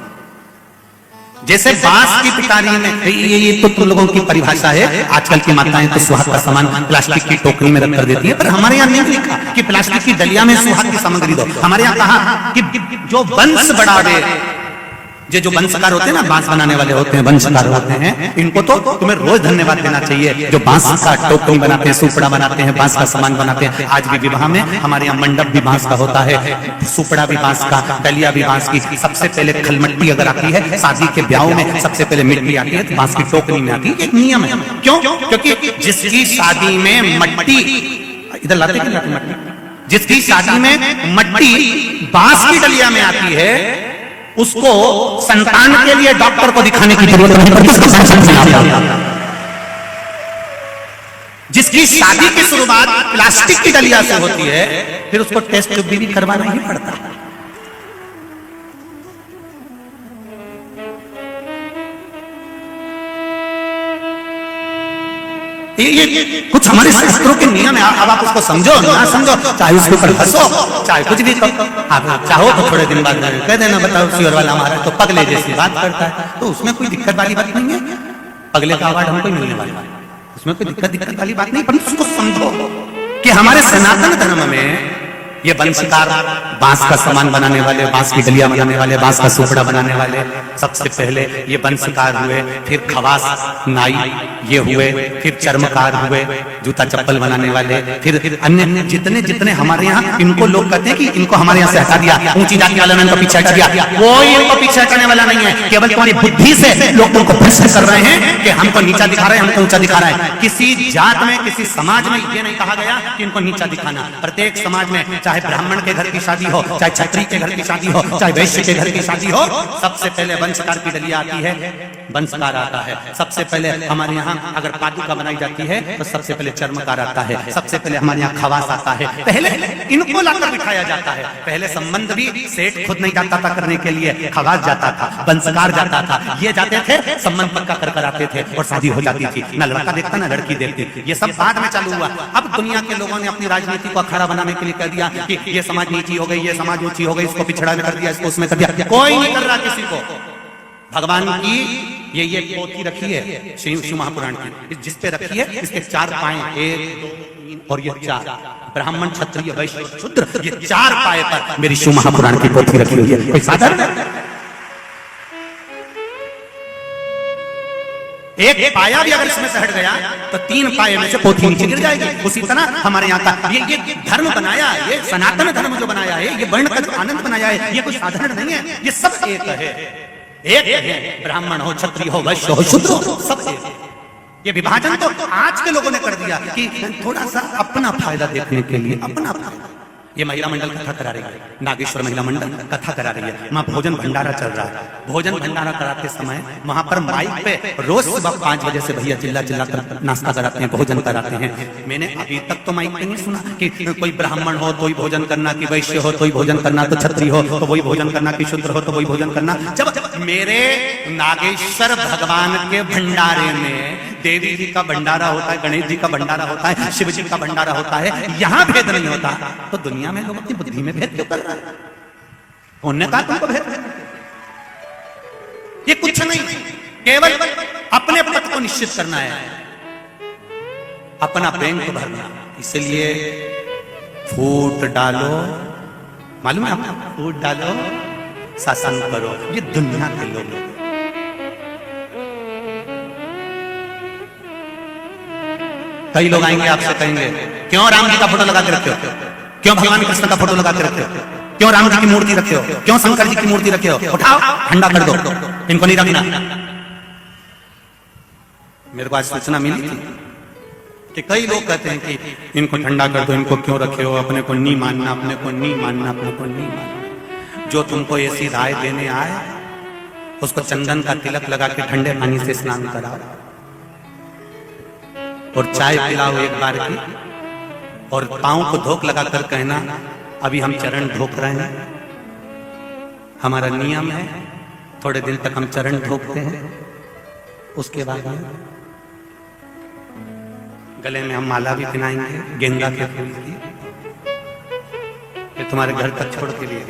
जैसे बांस की पिटारी में, ये तो तुम लोगों की परिभाषा है, आजकल की माताएं तो सुहाग का सामान प्लास्टिक की टोकरी में रख कर देती है, पर हमारे यहाँ नहीं लिखा कि प्लास्टिक की डलिया में सुहाग की सामग्री दो। हमारे यहाँ कहा कि जो वंश बढ़ावे जो वंशकार होते हैं ना, बांस बनाने वाले होते हैं, वंशकार होते हैं, इनको तो तुम्हें रोज धन्यवाद देना चाहिए। जो बांस का टोकरी बनाते हैं, सुपड़ा बनाते हैं, बांस का सामान बनाते हैं। आज भी विवाह में हमारे यहाँ मंडप भी बांस का होता है, सुपड़ा भी बांस का, डलिया भी बांस की। सबसे पहले खलमट्टी अगर आती है शादी के ब्याह में, सबसे पहले मिट्टी आती है तो बांस की टोकरी में आती है। एक नियम है। क्यों? क्योंकि जिसकी शादी में मट्टी, इधर लाते हैं मट्टी, जिसकी शादी में मट्टी बांस की डलिया में आती है, उसको संतान के लिए डॉक्टर को दिखाने की जरूरत नहीं पड़ती। जिसकी शादी की शुरुआत प्लास्टिक की डलिया से होती है, फिर उसको टेस्ट भी करवाना ही पड़ता है। ये कुछ हमारे शास्त्रों के नियम है। अब आप उसको समझो ना समझो, चाहे उसके ऊपर हंसो, चाहे कुछ भी करो, आप चाहो तो थोड़े दिन बाद कह देना, बताओ श्योर वाला हमारा तो पगले जैसी बात करता है, तो उसमें कोई दिक्कत वाली बात नहीं है। पगले का अवार्ड हमको मिलने वाला है, उसमें कोई दिक्कत वाली बात नहीं। पर उसको समझो कि हमारे सनातन धर्म में ये वंशकार, बांस का सामान बनाने वाले, बांस की डलिया बनाने वाले, बांस का सुपड़ा बनाने वाले, सबसे पहले ये वंशकार हुए, फिर खवास नाई ये हुए, फिर चर्मकार हुए, जूता चप्पल बनाने वाले, फिर अन्य जितने जितने हमारे यहाँ, इनको लोग कहते हैं कि इनको हमारे यहाँ से हटा दिया, ऊंची जाति वालों ने इनको पीछे हटा दिया। कोई इनको पीछे हटाने वाला नहीं है। केवल तुम्हारी बुद्धि से लोग तुमको भ्रष्ट कर रहे हैं कि हमको नीचा दिखा रहे हैं, हमको ऊंचा दिखा रहा है। किसी जात में, किसी समाज में ये नहीं कहा गया कि इनको नीचा दिखाना। प्रत्येक समाज में, चाहे ब्राह्मण के घर की शादी हो, चाहे क्षत्रिय के घर की शादी हो, चाहे वैश्य के घर की शादी हो, सबसे पहले वंशकार की डलिया आती है, वंशकार आता है। सबसे पहले हमारे यहाँ अगर पादुका बनाई जाती है तो सबसे पहले चर्मकार आता है, सबसे पहले हमारे यहाँ खवास आता है। पहले इनको लाकर बिठाया जाता है। पहले संबंध भी सेठ खुद नहीं जाता था करने के लिए, खवास जाता था, वंशकार जाता था, ये जाते थे, संबंध पक्का कर आते थे और शादी हो जाती थी। ना लड़का देखता ना लड़की देखती। ये सब बाद में चालू हुआ। अब दुनिया के लोगों ने अपनी राजनीति को अखाड़ा बनाने के लिए कह दिया कि ये समाज नीची हो गई, ये समाज ऊंची हो गई, इसको पिछड़ा कर दिया, इसको उसमें कर दिया। कोई नहीं कर रहा किसी को। भगवान की ये पोथी रखी है शिव महापुराण की, जिस पे रखी है, इसके 4 पाए, 1 2 3 और ये 4, ब्राह्मण क्षत्रिय वैश्य शूद्र, ये 4 पाए पर मेरी शिव महापुराण की पोथी रखी हुई है। कोई साधारण एक पाया भी अगर इसमें से हट गया तो 3 पाए में से पोथी नीचे गिर जाएगी। उसी तरह हमारे यहाँ का ये धर्म बनाया, ये सनातन धर्म जो बनाया है, ये वर्ण का जो आनंद बनाया है, ये कोई साधारण नहीं है। ये सब एक है, एक है। ब्राह्मण हो, क्षत्रिय हो, वैश्य हो, शूद्र हो, सब एक। ये विभाजन तो आज के लोगों ने कर दिया कि थोड़ा सा अपना फायदा देखने के लिए, अपना फायदा। ये महिला मंडल कथा करा रही है, नागेश्वर महिला मंडल कथा करा रही है। वहाँ भोजन भंडारा चल रहा है। भोजन भंडारा कराते समय वहां पर माइक पे रोज सुबह 5 बजे से भैया चिल्ला चिल्ला कर नाश्ता कराते हैं, भोजन कराते हैं। मैंने अभी तक तो माइक पे नहीं सुना कि कोई ब्राह्मण हो तो ही भोजन करना, कि वैश्य हो तो ही भोजन करना, तो क्षत्रिय हो तो वही भोजन करना, कि शूद्र हो तो वही भोजन करना। जब मेरे नागेश्वर भगवान के भंडारे में देवी जी का भंडारा होता है, गणेश जी का भंडारा होता है, शिव जी का भंडारा होता है, यहाँ भेद नहीं होता, तो दुनिया में लोग अपनी बुद्धि में भेद क्यों कर रहे हैं? उन्होंने कहा तुमको भेद, ये कुछ नहीं, केवल अपने पद को निश्चित करना है, अपना बैंक भरना। इसलिए फूट डालो, मालूम है आपको, फूट डालो, शासन करो। ये दुनिया के लोग। कई लोग आएंगे आपसे कहेंगे, क्यों राम जी का फोटो लगा के रखे हो, क्यों भगवान कृष्ण का फोटो लगा के रखे हो, क्यों राम जी की मूर्ति रखे हो, क्यों शंकर जी की मूर्ति रखे हो, उठाओ ठंडा कर दो, इनको नहीं रखना। मेरे को आज सूचना मिली थी कि कई लोग कहते हैं कि इनको ठंडा कर दो, इनको क्यों रखे हो, अपने को नहीं मानना, अपने को नहीं मानना, अपने को नहीं मानना। जो तुमको ऐसी राय देने आए उसको चंदन का तिलक लगा के ठंडे पानी से स्नान कराओ और चाय पिलाओ एक बार की, और पांव को धोख लगाकर कहना अभी हम चरण धोख रहे हैं। हमारा नियम है, थोड़े दिन तक हम चरण धोखते हैं, उसके बाद में गले में हम माला भी पहनाएंगे गेंदा के फूल की, ये तुम्हारे घर तक छोड़ के लिए।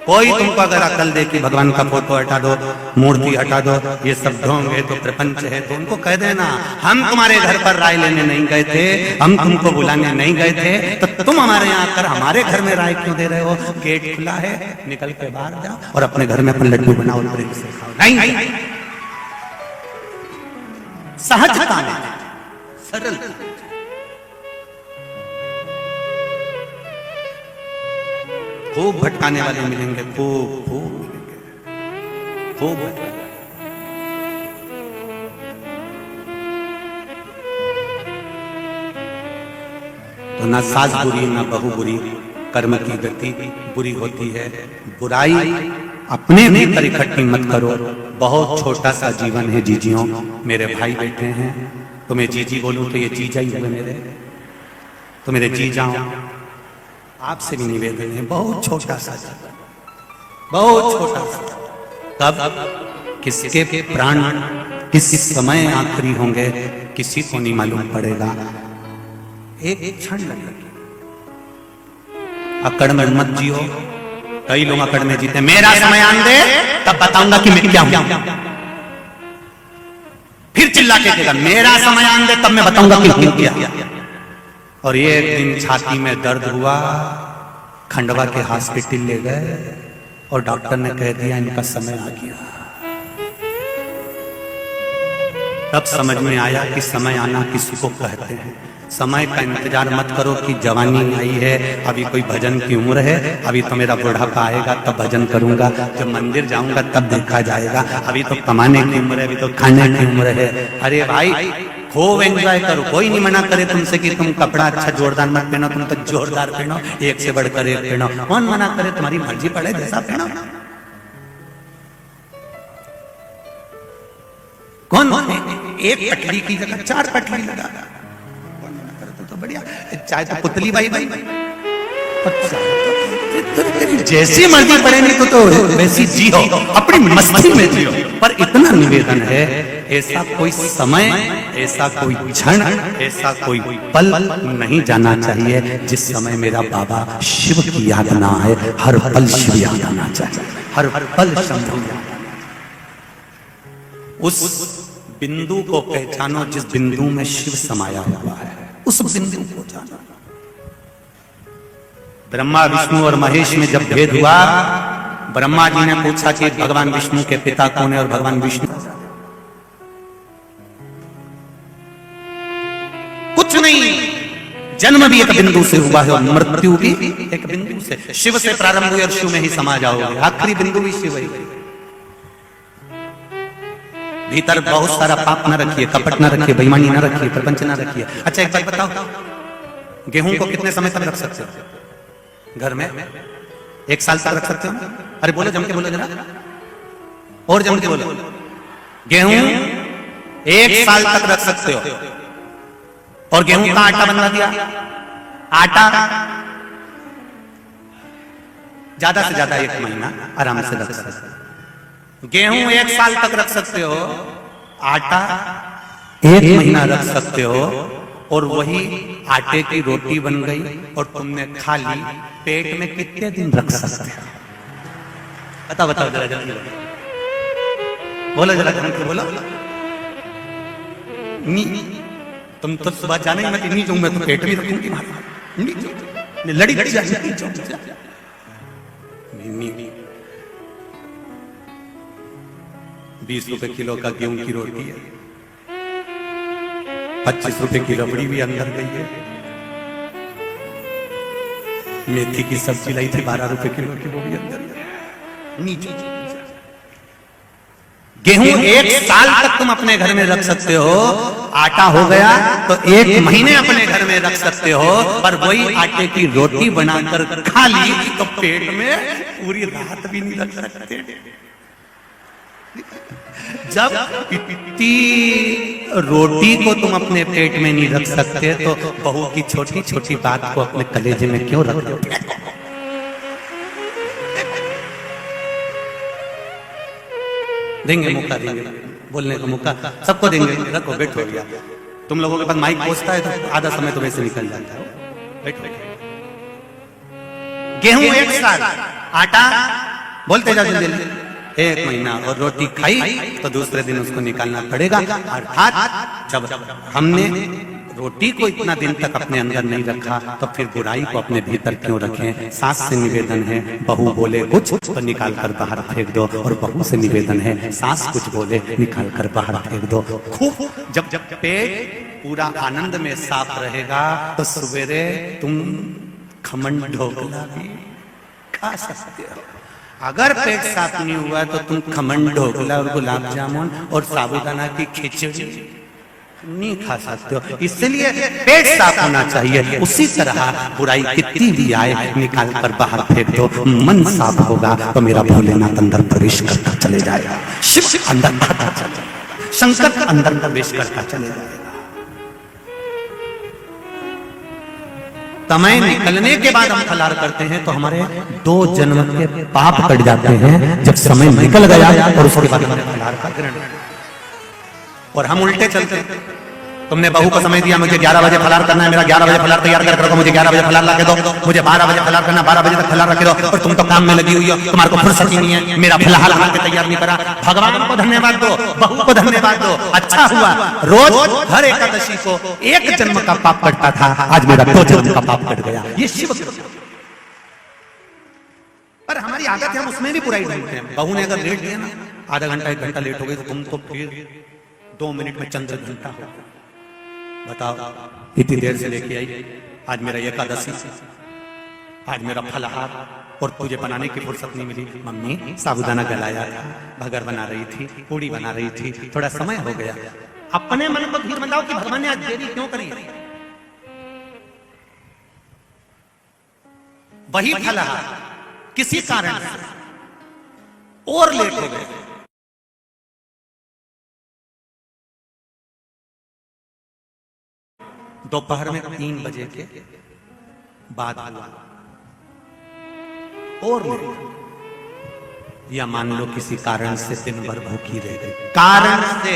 कोई तुमको अगर अकल दे कि भगवान का फोटो हटा दो, मूर्ति हटा दो, ये सब ढोंग है तो प्रपंच है, तो उनको कह देना हम तुम्हारे घर पर राय लेने नहीं गए थे, हम तुमको बुलाने नहीं गए थे, तो तुम हमारे यहाँ आकर हमारे घर में राय क्यों दे रहे हो? गेट खुला है, निकल के बाहर जाओ और अपने घर में अपन लड्डू बनाओ, प्रेम से खाओ। नहीं, सहजता में सरल। खूब भटकाने वाले मिलेंगे, खूब मिलेंगे, खूब भटकाने। तो ना सास बुरी ना बहू बुरी, कर्म की गति बुरी होती है। बुराई अपने भीतर इकट्ठी मत करो। बहुत छोटा सा जीवन है जीजियों, मेरे भाई बैठे हैं, तुम्हें जीजी बोलूं तो ये जीजा ही हुए मेरे, तो मेरे जी जाओ। आपसे भी निवेदन है, बहुत छोटा सा जीवन, बहुत छोटा सा। तब किसके प्राण किस समय आखिरी होंगे किसी को नहीं मालूम पड़ेगा। एक क्षण लगेगी। अकड़ में मत जियो। कई लोग अकड़ में जीते, मेरा समय आन दे तब बताऊंगा कि मैं क्या हूं। फिर चिल्ला के कहेगा मेरा समय आन दे तब मैं बताऊंगा कि मैं क्या। और ये एक दिन छाती में दर्द हुआ, खंडवा के हॉस्पिटल ले गए और डॉक्टर ने कह दिया इनका समय आ गया। तब समझ में आया कि समय आना किसको कहते हैं। समय का इंतजार मत करो कि जवानी आई है, अभी कोई भजन की उम्र है, अभी तो मेरा बुढ़ापा आएगा तब भजन करूंगा, जब मंदिर जाऊंगा तब देखा जाएगा, अभी तो कमाने की उम्र है, अभी तो खाने की उम्र है। अरे भाई खूब एंजॉय करो, कोई नहीं मना करे तुमसे कि तुम कपड़ा अच्छा जोरदार मत पहनो, तुम तो जोरदार पहनो, एक से बढ़कर एक पहनो। कौन मना करे? तुम्हारी मर्जी पड़े जैसा पहनो। कौन एक पटली की जगह 4 पटली लगा, तो बढ़िया। चाहे तो पुतली भाई जैसी मर्जी पड़ेगी तो वैसी जियो, अपनी मस्ती में जियो। पर इतना निवेदन है, ऐसा कोई समय, ऐसा कोई क्षण, ऐसा कोई पल नहीं जाना चाहिए जिस समय मेरा बाबा शिव की याद ना आए। हर पल शिव याद आना चाहिए, हर पल शंभु। उस बिंदु को पहचानो जिस बिंदु में शिव समाया हुआ है, उस बिंदु को जानो। ब्रह्मा विष्णु और महेश में जब भेद हुआ, ब्रह्मा जी ने पूछा कि भगवान विष्णु के पिता कौन है, और भगवान विष्णु कुछ नहीं, जन्म भी एक बिंदु से हुआ है और मृत्यु भी एक बिंदु से। शिव से प्रारंभ हुई और शिव में ही समा जाओगे, आखिरी बिंदु भी शिव है। भीतर बहुत सारा पाप न रखिए, कपट न रखिए, बेईमानी न रखिए, प्रपंच न रखिए। अच्छा एक बात बताओ, गेहूं को कितने समय तक रख सकते हो घर में? 1 साल तक रख सकते हो? अरे बोलो, जम के बोलो जरा, और जम के बोलो। गेहूं 1 साल तक रख सकते हो, और गेहूं का आटा बनवा दिया। आटा ज्यादा से ज्यादा 1 महीना आराम से रख सकते हो। गेहूं 1 साल तक रख सकते हो, आटा 1 महीना रख सकते हो, और वही आटे की रोटी बन गई और तुमने खा ली। पेट में कितने दिन रख सकते हो? बताओ जरा जल्दी बोलो, जरा जल्दी बोलो। तुम तो सुबह जाने मैं नहीं जाऊंगा, तो पेट भी रखूंगी, लड़ी लड़ी जाएगी। 20 रुपए किलो का गेहूं की रोटी है, 25 रुपए की रबड़ी भी अंदर गई है। मेथी की सब्जी लाई थी 12 रुपए किलो की, वो भी अंदर नीचे। गेहूं 1 साल तक तुम अपने घर में रख सकते हो, आटा हो गया तो 1 महीने अपने घर में रख सकते हो, पर वही आटे की रोटी बनाकर खा ली तो पेट में पूरी रात भी नहीं रख सकते। जब इतनी रोटी को तुम अपने पेट में नहीं रख सकते, तो बहू की छोटी छोटी बात को अपने कलेजे में क्यों रख रहे हो? देंगे मौका, देंगे बोलने का मौका, सबको देंगे। रखो, बैठो भैया। तुम लोगों के पास माइक पहुंचता है तो आधा समय तो वैसे निकल जाता है। बैठो। गेहूं 1 साल, आटा बोलते जाओ जल्दी जल्दी। 1 महीना और रोटी खाई तो दूसरे दिन उसको निकालना पड़ेगा। अर्थात जब हमने रोटी को इतना दिन तक अपने अंदर नहीं रखा तो फिर बुराई को अपने भीतर क्यों रखें। सास से निवेदन है, बहू बोले कुछ तो निकाल कर बाहर फेंक दो, और बहू से निवेदन है, सास कुछ बोले निकाल कर बाहर फेंक दो। खूब जब जब पेट पूरा आनंद में साफ रहेगा तो सवेरे तुम खमन ढोकला भी खा सकते हो। अगर पेट साफ नहीं हुआ तो तुम खमन ढोकला और गुलाब जामुन और साबूदाना की खिचड़ी नहीं खा सकते हो। इसलिए पेट साफ होना चाहिए। उसी तरह बुराई कितनी भी आए निकाल कर बाहर फेंक दो। मन साफ होगा तो मेरा भोलेनाथ अंदर प्रवेश करता चले जाएगा, शिव अंदर आता चले जाएगा, शंकर अंदर प्रवेश करता चले जाएगा। समय निकलने के बाद हम फलाहार करते हैं तो हमारे 2 जन्म के पाप कट जाते हैं। जब समय निकल गया और उसके बाद हमारे फलाहार का ग्रहण, और हम उल्टे चलते। तुमने बहू को समय दिया मुझे 11 बजे फलाहार करना है, मेरा 11 बजे फलाहार तैयार कर रखो, मुझे 11 बजे फलाहार ला के दो, मुझे 12 बजे फलाहार करना, 12 बजे तक फलाहार रख दो, और तुम तो काम में लगी हुई हो, तुम्हारे को फुर्सत ही नहीं है, मेरा फलाहार ला के तैयार नहीं करा। भगवान को धन्यवाद दो, बहू को धन्यवाद दो। अच्छा हुआ रोज हर एकादशी को 1 जन्म का पाप कटता था, आज मेरा 2 जन्म का पाप कट गया। ये शिव। पर हमारी आदत है हम उसमें भी बुराई ढूंढते हैं। बहू ने अगर लेट दिया ना, आधा घंटा 1 घंटा लेट हो गई तो तुम तो फिर 2 मिनट में चंद्र घंटा हो। बताओ इतनी देर से लेके आई, आज मेरा एकादशी, आज मेरा फलाहार, और तुझे बनाने की फुर्सत नहीं मिली। मम्मी साबूदाना गलाया था, भगर बना रही थी, पूड़ी बना रही थी, थोड़ा समय हो गया। अपने मन को धीर बनाओ कि भगवान ने आज देरी क्यों करी। वही फलाहार किसी कारण से और लेट हो गए, दोपहर में 3 बजे के बाद हुआ और लेट, या मान लो किसी कारण से दिन भर भूखी रह गई, कारण से,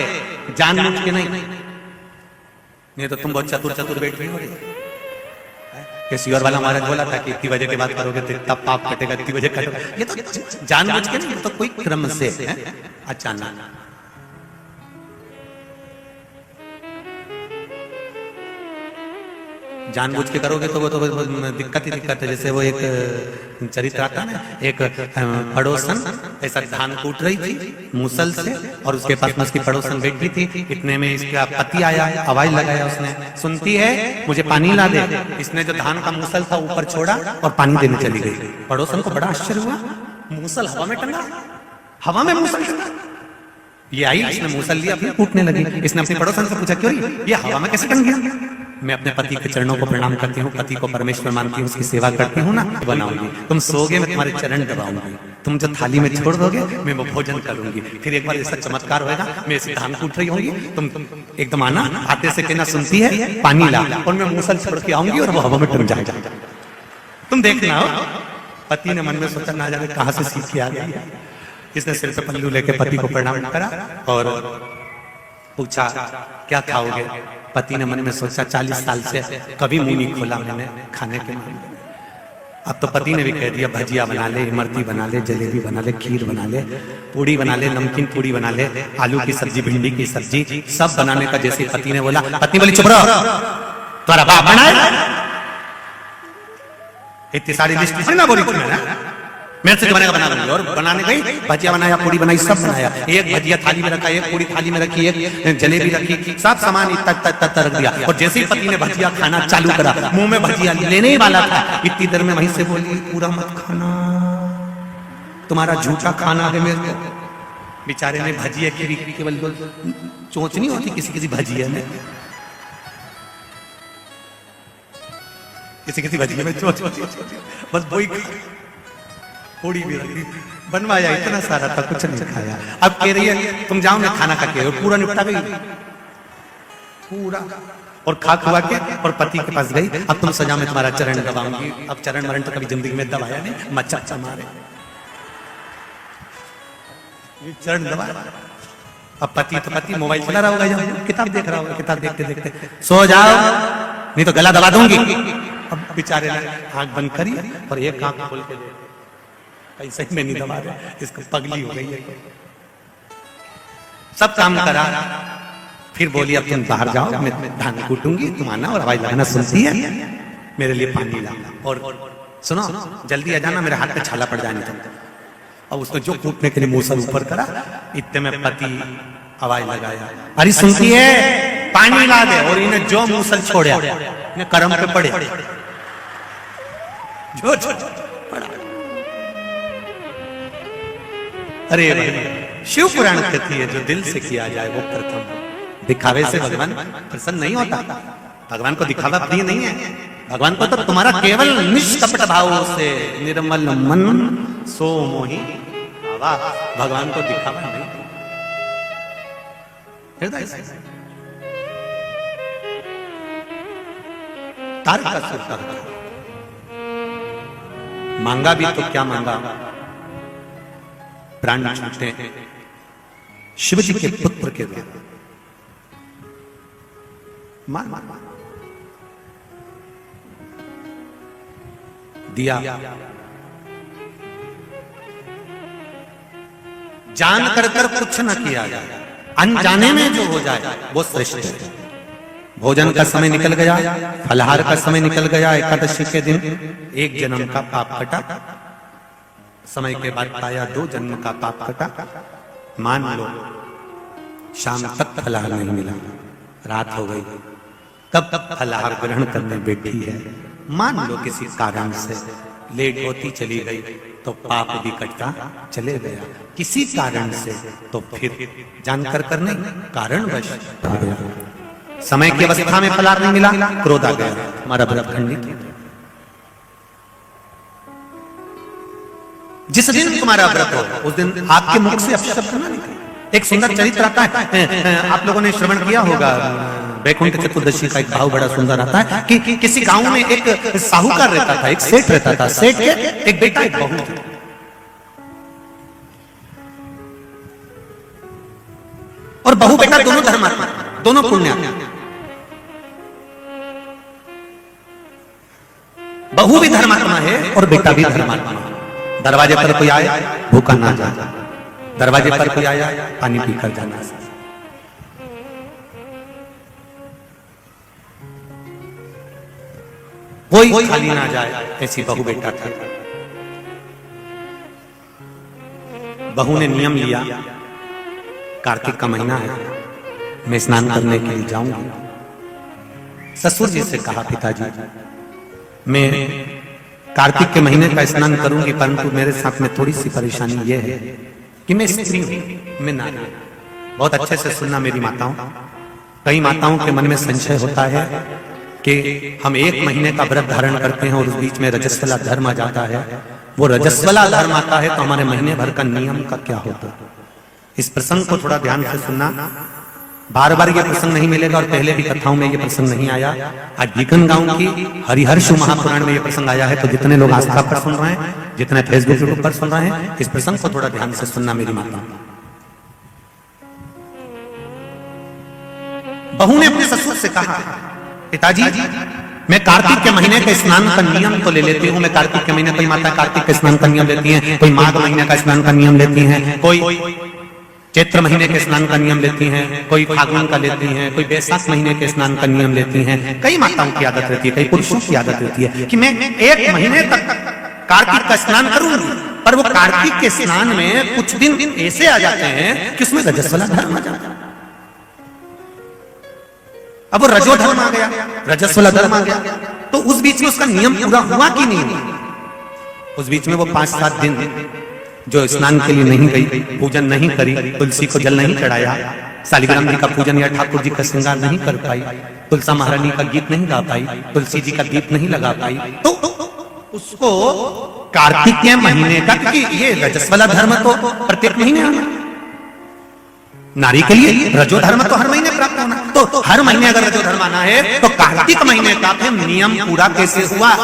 जानबूझ के नहीं तो तुम बहुत चतुर चतुर बैठ रही हो रही। किसी और वाला महाराज बोला था कि इतनी बजे के बाद करोगे तो तब पाप कटेगा, इतनी बजे कटेगा। ये तो जानबूझ के नहीं, तो कोई क्रम से अचानक। जानबूझ के करोगे तो वो तो दिक्कत ही दिक्कत है। जैसे वो एक चरित्र आता है ना, एक पड़ोसन ऐसा धान कूट रही थी मूसल से, और उसके पास में उसकी पड़ोसन बैठी थी। इतने में इसका पति आया, आवाज लगाया उसने, सुनती है मुझे पानी ला दे। इसने जो धान का मूसल था ऊपर छोड़ा और पानी देने चली गई। पड़ोसन को बड़ा आश्चर्य हुआ, मूसल हवा में टंगा, हवा में मूसल टंगा। ये आई, इसने मूसल लिया, फिर कूटने लगी। इसने अपने पड़ोसन से पूछा क्यों ये हवा में कैसे टंग गया। मैं अपने पति के चरणों को प्रणाम करती हूँ, पति को परमेश्वर मानती हूँ, उसकी सेवा करती हूँ ना, बनाऊंगी। तुम सोगे मैं तुम्हारे चरण दबाऊंगी, तुम जो थाली में छोड़ दोगे मैं वो भोजन करूंगी। फिर एक बार ऐसा चमत्कार होगा, मैं ऐसे धान कूट रही होंगी, तुम एकदम आना, आते से कहना सुनती है पानी ला, और मैं मूसल छोड़ के आऊंगी और वो हवा में टंग जाएगा। तुम देखना। पति ने मन में सोचा ना जाने कहां से सीख के आ गया। इसने सिर पे पल्लू लेके पति को प्रणाम करा और पूछा क्या खाओगे। पति ने मन में सोचा 40 साल से कभी मुंह नहीं खोला मैंने खाने के मामले में। अब तो पति ने भी कह दिया भजिया बना ले, इमरती बना ले, जलेबी बना ले, खीर बना ले, पूड़ी बना ले, नमकीन पूड़ी बना ले, आलू की सब्जी, भिंडी की सब्जी, सब बनाने का। जैसे पति ने बोला, पत्नी बोली चुप रहो, तुम्हारा बाप बनाए। इतनी सारी लिस्ट ना बोली थी मेरे से बनेगा बना दूंगी। और बनाने गई, भजिया बनाया, पूड़ी बनाई, सब बनाया। एक भजिया थाली में रखा, एक पूड़ी थाली में रखी, एक जलेबी रखी, सब सामान तक रख दिया। और जैसे ही पति ने भजिया खाना चालू करा, मुंह में भजिया लेने ही वाला था, इतनी देर में वहीं से बोली पूरा मत खाना, तुम्हारा झूठा खाना है मेरे को। बेचारे ने भजिया की केवल चोंच नहीं होती किसी किसी भजिया में, किसी किसी भजिया में चोंच बस वही पूड़ी भी रखी, बनवाया इतना सारा था, कुछ नहीं खाया। अब कह रही है तुम जाओ मैं खाना खा के, और पूरा निपटा गई पूरा, और खा खुआ के और पति के पास गई। अब तुम सजा में तुम्हारा चरण दबाऊंगी। अब चरण मरण तो कभी जिंदगी में दबाया नहीं, मच्चा मारे चरण दबाया। अब पति तो पति मोबाइल चला रहा होगा, किताब देख रहा होगा, किताब देखते देखते सो जाओ नहीं तो गला दबा दूंगी। अब बेचारे ने आंख बंद करी और एक आंख खोल के पैसे में नहीं दबा रहे, इसको पगली हो गई है। सब काम करा, फिर बोली अब तुम बाहर जाओ, मैं धान कूटूंगी, तुम आना और हवाई लगाना सुनती है, मेरे लिए पानी लाना, और सुनो जल्दी आ जाना, मेरे हाथ पे छाला पड़ जाने तुम। और उसने जो कूटने के लिए मूसल ऊपर करा, इतने में पति हवाई लगाया, अरे सुनती है पानी ला दे, और इन्हें जो मूसल छोड़ा इन्हें करम पे पड़े, जो पड़ा। अरे शिव पुराण कहती है जो दिल से किया जाए वो प्रथम। दिखावे से भगवान प्रसन्न नहीं होता, भगवान को दिखावा प्रिय नहीं है, भगवान को तो तुम्हारा केवल निष्कपट भाव से निर्मल मन सो मोहि भावा, भगवान को दिखावा नहीं, हृदय से तार का सुरता मांगा भी तो क्या मांगा, प्राण छूटे शिव जी के पुत्र के द्वारा, मान दिया। जान कर कुछ न किया जाए, अनजाने में जो हो जाए वो श्रेष्ठ है। भोजन का समय निकल गया, फलहार का समय निकल गया, एकादशी के दिन एक जन्म का पाप कटा, समय के बाद पाया 2 जन्म का पाप कटा। मान लो शाम तक फलहार नहीं मिला, रात हो गई, तब फलहार ग्रहण करने बैठी है, मान लो किसी कारण से लेट होती चली गई तो पाप भी कटता चले गया, किसी कारण से तो फिर जानकर करने कारणवश आ गया। समय की अवस्था में फलहार नहीं मिला, क्रोध आ गया, हमारा व्रत खंडित। जिस दिन तुम्हारा व्रत हो उस दिन आपके मुख से अपशब्द ना निकले। एक सुंदर चरित्र आता है, आप लोगों ने श्रवण किया होगा, वैकुंठ चतुर्दशी का एक भाव बड़ा सुंदर आता है कि किसी गांव में एक साहूकार रहता था, एक सेठ रहता था, सेठ के एक बेटा एक बहू थी। और बहू बेटा दोनों धर्मात्मा, दोनों पुण्यात्मा। बहू भी धर्मात्मा है और बेटा भी धर्मात्मा है। दरवाजे पर कोई आए भूखा ना जाए, दरवाजे पर कोई आया पानी पीकर जाना, कोई खाली ना जाए, ऐसी बहू बेटा था। बहू ने नियम लिया, कार्तिक का महीना है, मैं स्नान करने के लिए जाऊंगी। ससुर जी से कहा, पिताजी मैं कार्तिक के महीने का स्नान करूंगी, परंतु मेरे साथ में थोड़ी सी परेशानी यह है कि मैं स्त्री हूं, मैं नारी। बहुत अच्छे से सुनना मेरी माताओं, कई माताओं के मन में संशय होता है कि हम 1 महीने का व्रत धारण करते हैं और उस बीच में रजस्वला धर्म आ जाता है। वो रजस्वला धर्म आता है तो हमारे महीने भर का नियम का क्या होता है, इस प्रसंग को थोड़ा ध्यान से सुनना। बार बार ये प्रसंग नहीं मिलेगा और पहले भी कथाओं में ये प्रसंग नहीं आया। आज बीकन गांव की हरिहर्ष महापुराण में ये प्रसंग आया है, तो जितने लोग आस्था पर सुन रहे हैं, जितने फेसबुक यूट्यूब पर सुन रहे हैं, इस प्रसंग को थोड़ा ध्यान से सुनना मेरी माता। बहू ने अपने ससुर से कहा, पिताजी मैं कार्तिक के महीने के स्नान का नियम तो ले लेती हूँ, मैं कार्तिक के महीने, कोई माता कार्तिक के स्नान का नियम लेती है, कोई माघ महीने का स्नान का नियम लेती है, कोई चैत्र महीने के स्नान का नियम लेती हैं, कोई फागुन का लेती हैं, कोई बैसाख महीने के स्नान का नियम लेती हैं। कई माताओं की आदत रहती है, कई पुरुषों की आदत रहती है कि मैं 1 महीने तक कार्तिक का स्नान करूंगी, पर वो कार्तिक के स्नान में कुछ दिन ऐसे आ जाते हैं कि उसमें रजस्वला धर्म आ जाता है। अब वो रजो धर्म आ गया, रजस्वला धर्म आ गया, तो उस बीच में उसका नियम पूरा हुआ कि नहीं हुआ? उस बीच में वो 5-7 दिन जो स्नान के लिए नहीं गई, पूजन नहीं करी, तुलसी को जल नहीं चढ़ाया, शालिग्राम जी का पूजन या ठाकुर जी का श्रृंगार नहीं कर पाई, तुलसा महारानी का गीत नहीं गा पाई, तुलसी जी का दीप नहीं लगा पाई, तो उसको कार्तिक के महीने का, क्योंकि ये रजस्वला धर्म तो प्रत्येक महीने आना, नारी के लिए रजो धर्म तो हर महीने प्राप्त होना, तो हर महीने अगर रजो धर्म आना है तो कार्तिक महीने का फिर नियम पूरा कैसे हुआ?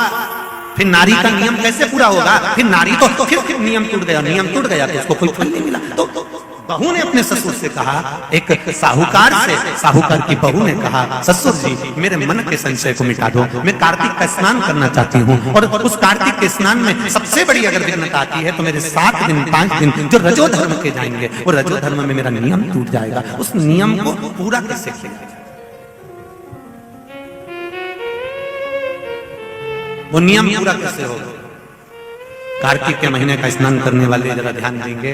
फिर नारी का नियम कैसे पूरा होगा? फिर नारी तो फिर नियम टूट गया, नियम टूट गया तो उसको कोई फल नहीं मिला। तो बहू ने अपने ससुर से कहा, एक साहूकार की बहू ने कहा, ससुर जी मेरे मन के संशय को मिटा दो, मैं कार्तिक का स्नान करना चाहती हूँ और उस कार्तिक के स्नान में सबसे बड़ी अगर विघ्नता आती है तो मेरे 7 दिन 5 दिन जो रजो धर्म के जाएंगे, वो रजो धर्म में मेरा नियम टूट जाएगा, उस नियम को पूरा कैसे किया जाए? वो नियम पूरा कैसे होगा? कार्तिक के महीने का स्नान करने वाले जरा ध्यान देंगे,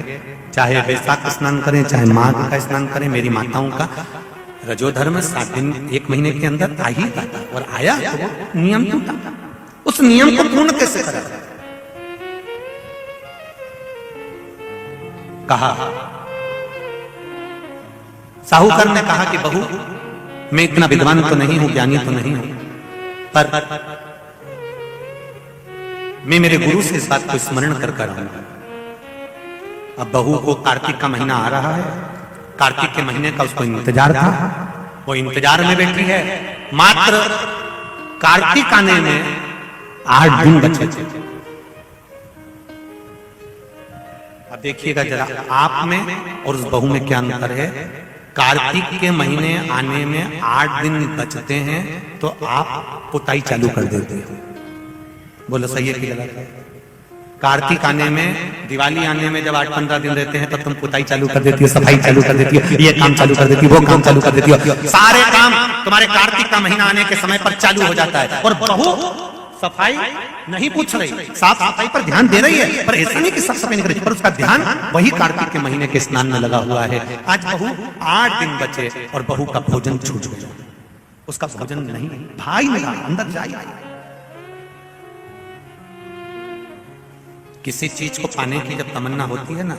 चाहे वैशाख का स्नान करें चाहे माघ का स्नान करें, मेरी माताओं का रजो धर्म 7 दिन 1 महीने के अंदर आ ही जाता, और आया तो वो नियम टूटा, उस नियम को पूर्ण कैसे करा? कहा, साहूकार ने कहा कि बहू मैं इतना विद्वान तो नहीं हूं, ज्ञानी तो नहीं हूं, पर मैं मेरे गुरु से इस बात को स्मरण कर आऊंगा। अब बहू को कार्तिक का महीना आ रहा है, कार्तिक के महीने का उसको इंतजार था, वो इंतजार में बैठी है, मात्र कार्तिक आने में 8 दिन बचे थे। अब देखिएगा जरा आप में और उस बहू में क्या अंतर है। कार्तिक के महीने आने में 8 दिन बचते हैं तो आप पुताई चालू कर देते हो। बोलो सही है कि गलत है? कार्तिक आने में, दिवाली आने में जब 8-15 दिन रहते हैं तब तुम पुताई चालू कर देती हो, सफाई चालू कर देती हो, ये काम चालू कर देती हो, वो काम चालू कर देती हो, सारे काम तुम्हारे कार्तिक का महीना आने के समय पर चालू हो जाता है। और बहू सफाई नहीं पूछ रही, साफ सफाई पर ध्यान दे रही है, पर ऐसा नहीं कि साफ सफाई नहीं कर रही, पर उसका ध्यान वही कार्तिक के महीने के स्नान में लगा हुआ है। आज बहू 8 दिन बचे और बहू का भोजन छूट गया, उसका भोजन नहीं, भाई ने कहा अंदर जाइए। किसी चीज को पाने की जब तमन्ना होती है ना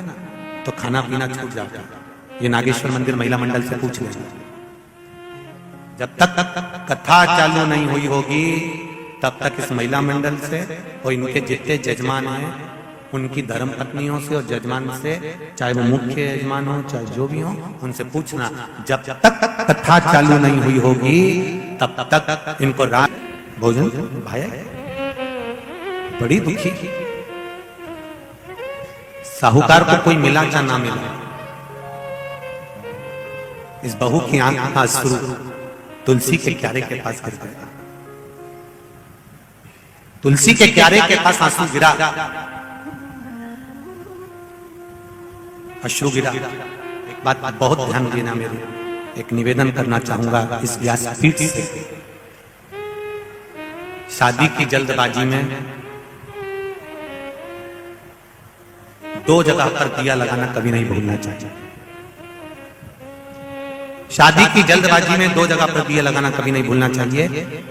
तो खाना पीना छूट जाता है। ये नागेश्वर मंदिर महिला मंडल से पूछ लेना, जब तक कथा चालू नहीं हुई होगी तब तक इस महिला मंडल से और इनके जितने जजमान हैं उनकी धर्म पत्नियों से और जजमान से, चाहे वो मुख्य यजमान हो चाहे जो भी हो, उनसे पूछना, जब तक कथा चालू नहीं हुई होगी तब तक इनको रात भोजन भाई। बड़ी दुखी साहूकार को कोई मिला या ना मिला, इस बहू की आंख का अश्रु तुलसी के क्यारे के पास गिर गया। तुलसी के क्यारे के पास आंसू गिरा, अश्रु गिरा। एक बात बहुत ध्यान देना, मेरे एक निवेदन करना चाहूंगा इस व्यासपीठ से, शादी की जल्दबाजी में 2 जगह पर दिया लगाना कभी नहीं भूलना चाहिए। शादी की जल्दबाजी में 2 जगह पर दिया लगाना कभी नहीं भूलना चाहिए।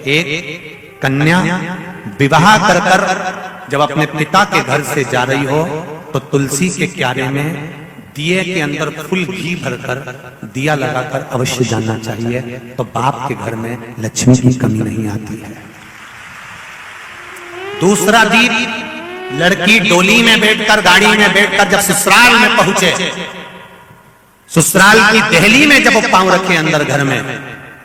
एक, कन्या विवाह कर जब अपने पिता के घर से जा रही हो तो तुलसी के क्यारे में दिए के अंदर फुल घी भरकर दिया लगाकर अवश्य जाना चाहिए, तो बाप के घर में लक्ष्मी की कमी नहीं आती है। दूसरा दीप, लड़की डोली में बैठकर, गाड़ी में बैठकर जब ससुराल में पहुंचे, ससुराल की दहली में जब वो पांव रखे अंदर घर में,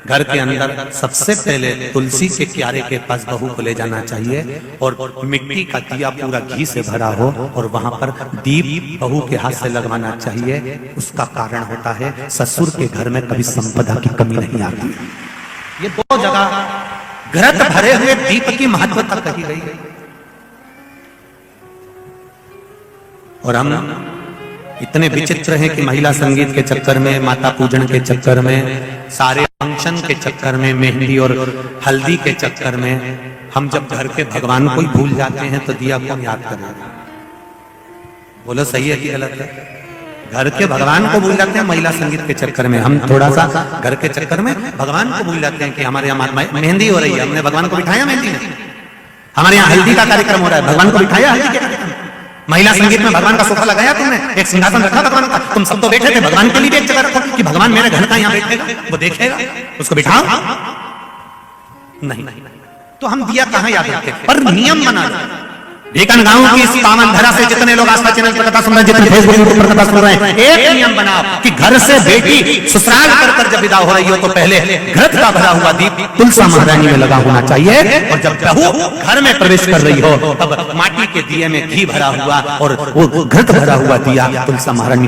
घर के अंदर सबसे पहले तुलसी के क्यारे के पास बहू को ले जाना चाहिए और मिट्टी का दिया पूरा घी से भरा हो और वहां पर दीप बहू के हाथ से लगवाना चाहिए। उसका कारण होता है ससुर के घर में कभी संपदा की कमी नहीं आती। ये 2 जगह घृत भरे हुए दीप की महत्वता कही गई है। और हम इतने विचित्र हैं कि महिला संगीत के चक्कर में, माता पूजन के चक्कर में, सारे फंक्शन के चक्कर में, मेहंदी और हल्दी के चक्कर में हम जब घर के भगवान को ही भूल जाते हैं तो दिया कौन याद करेगा? बोलो सही है कि गलत है? घर के भगवान को भूल जाते हैं महिला संगीत के चक्कर में। हम थोड़ा सा घर के चक्कर में भगवान को भूल जाते हैं कि हमारे यहाँ मेहंदी हो रही है, हमने भगवान को बिठाया मेहंदी में, हमारे यहाँ हल्दी का कार्यक्रम हो रहा है, भगवान को बिठाया हल्दी के कार्यक्रम। महिला संगीत में भगवान का सोफा लगाया तुमने, एक सिंहासन रखा भगवान का, तुम सब तो बैठे थे, भगवान के लिए भी एक जगह रखो कि भगवान मेरे घर का यहाँ बैठेगा, वो देखेगा, उसको बिठाओ। नहीं, तो हम दिया कहाँ याद रखते, पर नियम बना दो। लेकिन गांव की इस पावन धरा से जितने लोग आस्था चैनल पर कथा सुन रहे हैं, जितने फेसबुक यूट्यूब पर कथा सुन रहे हैं, एक नियम बनाओ कि घर से बेटी ससुराल कर जब विदा हो रही हो तो पहले घृत का भरा हुआ दीप तुलसा महारानी में लगा होना चाहिए, और जब बहू घर में प्रवेश कर रही हो तब माटी के दिए में घी भरा हुआ और वो घृत भरा हुआ दिया तुलसा महारानी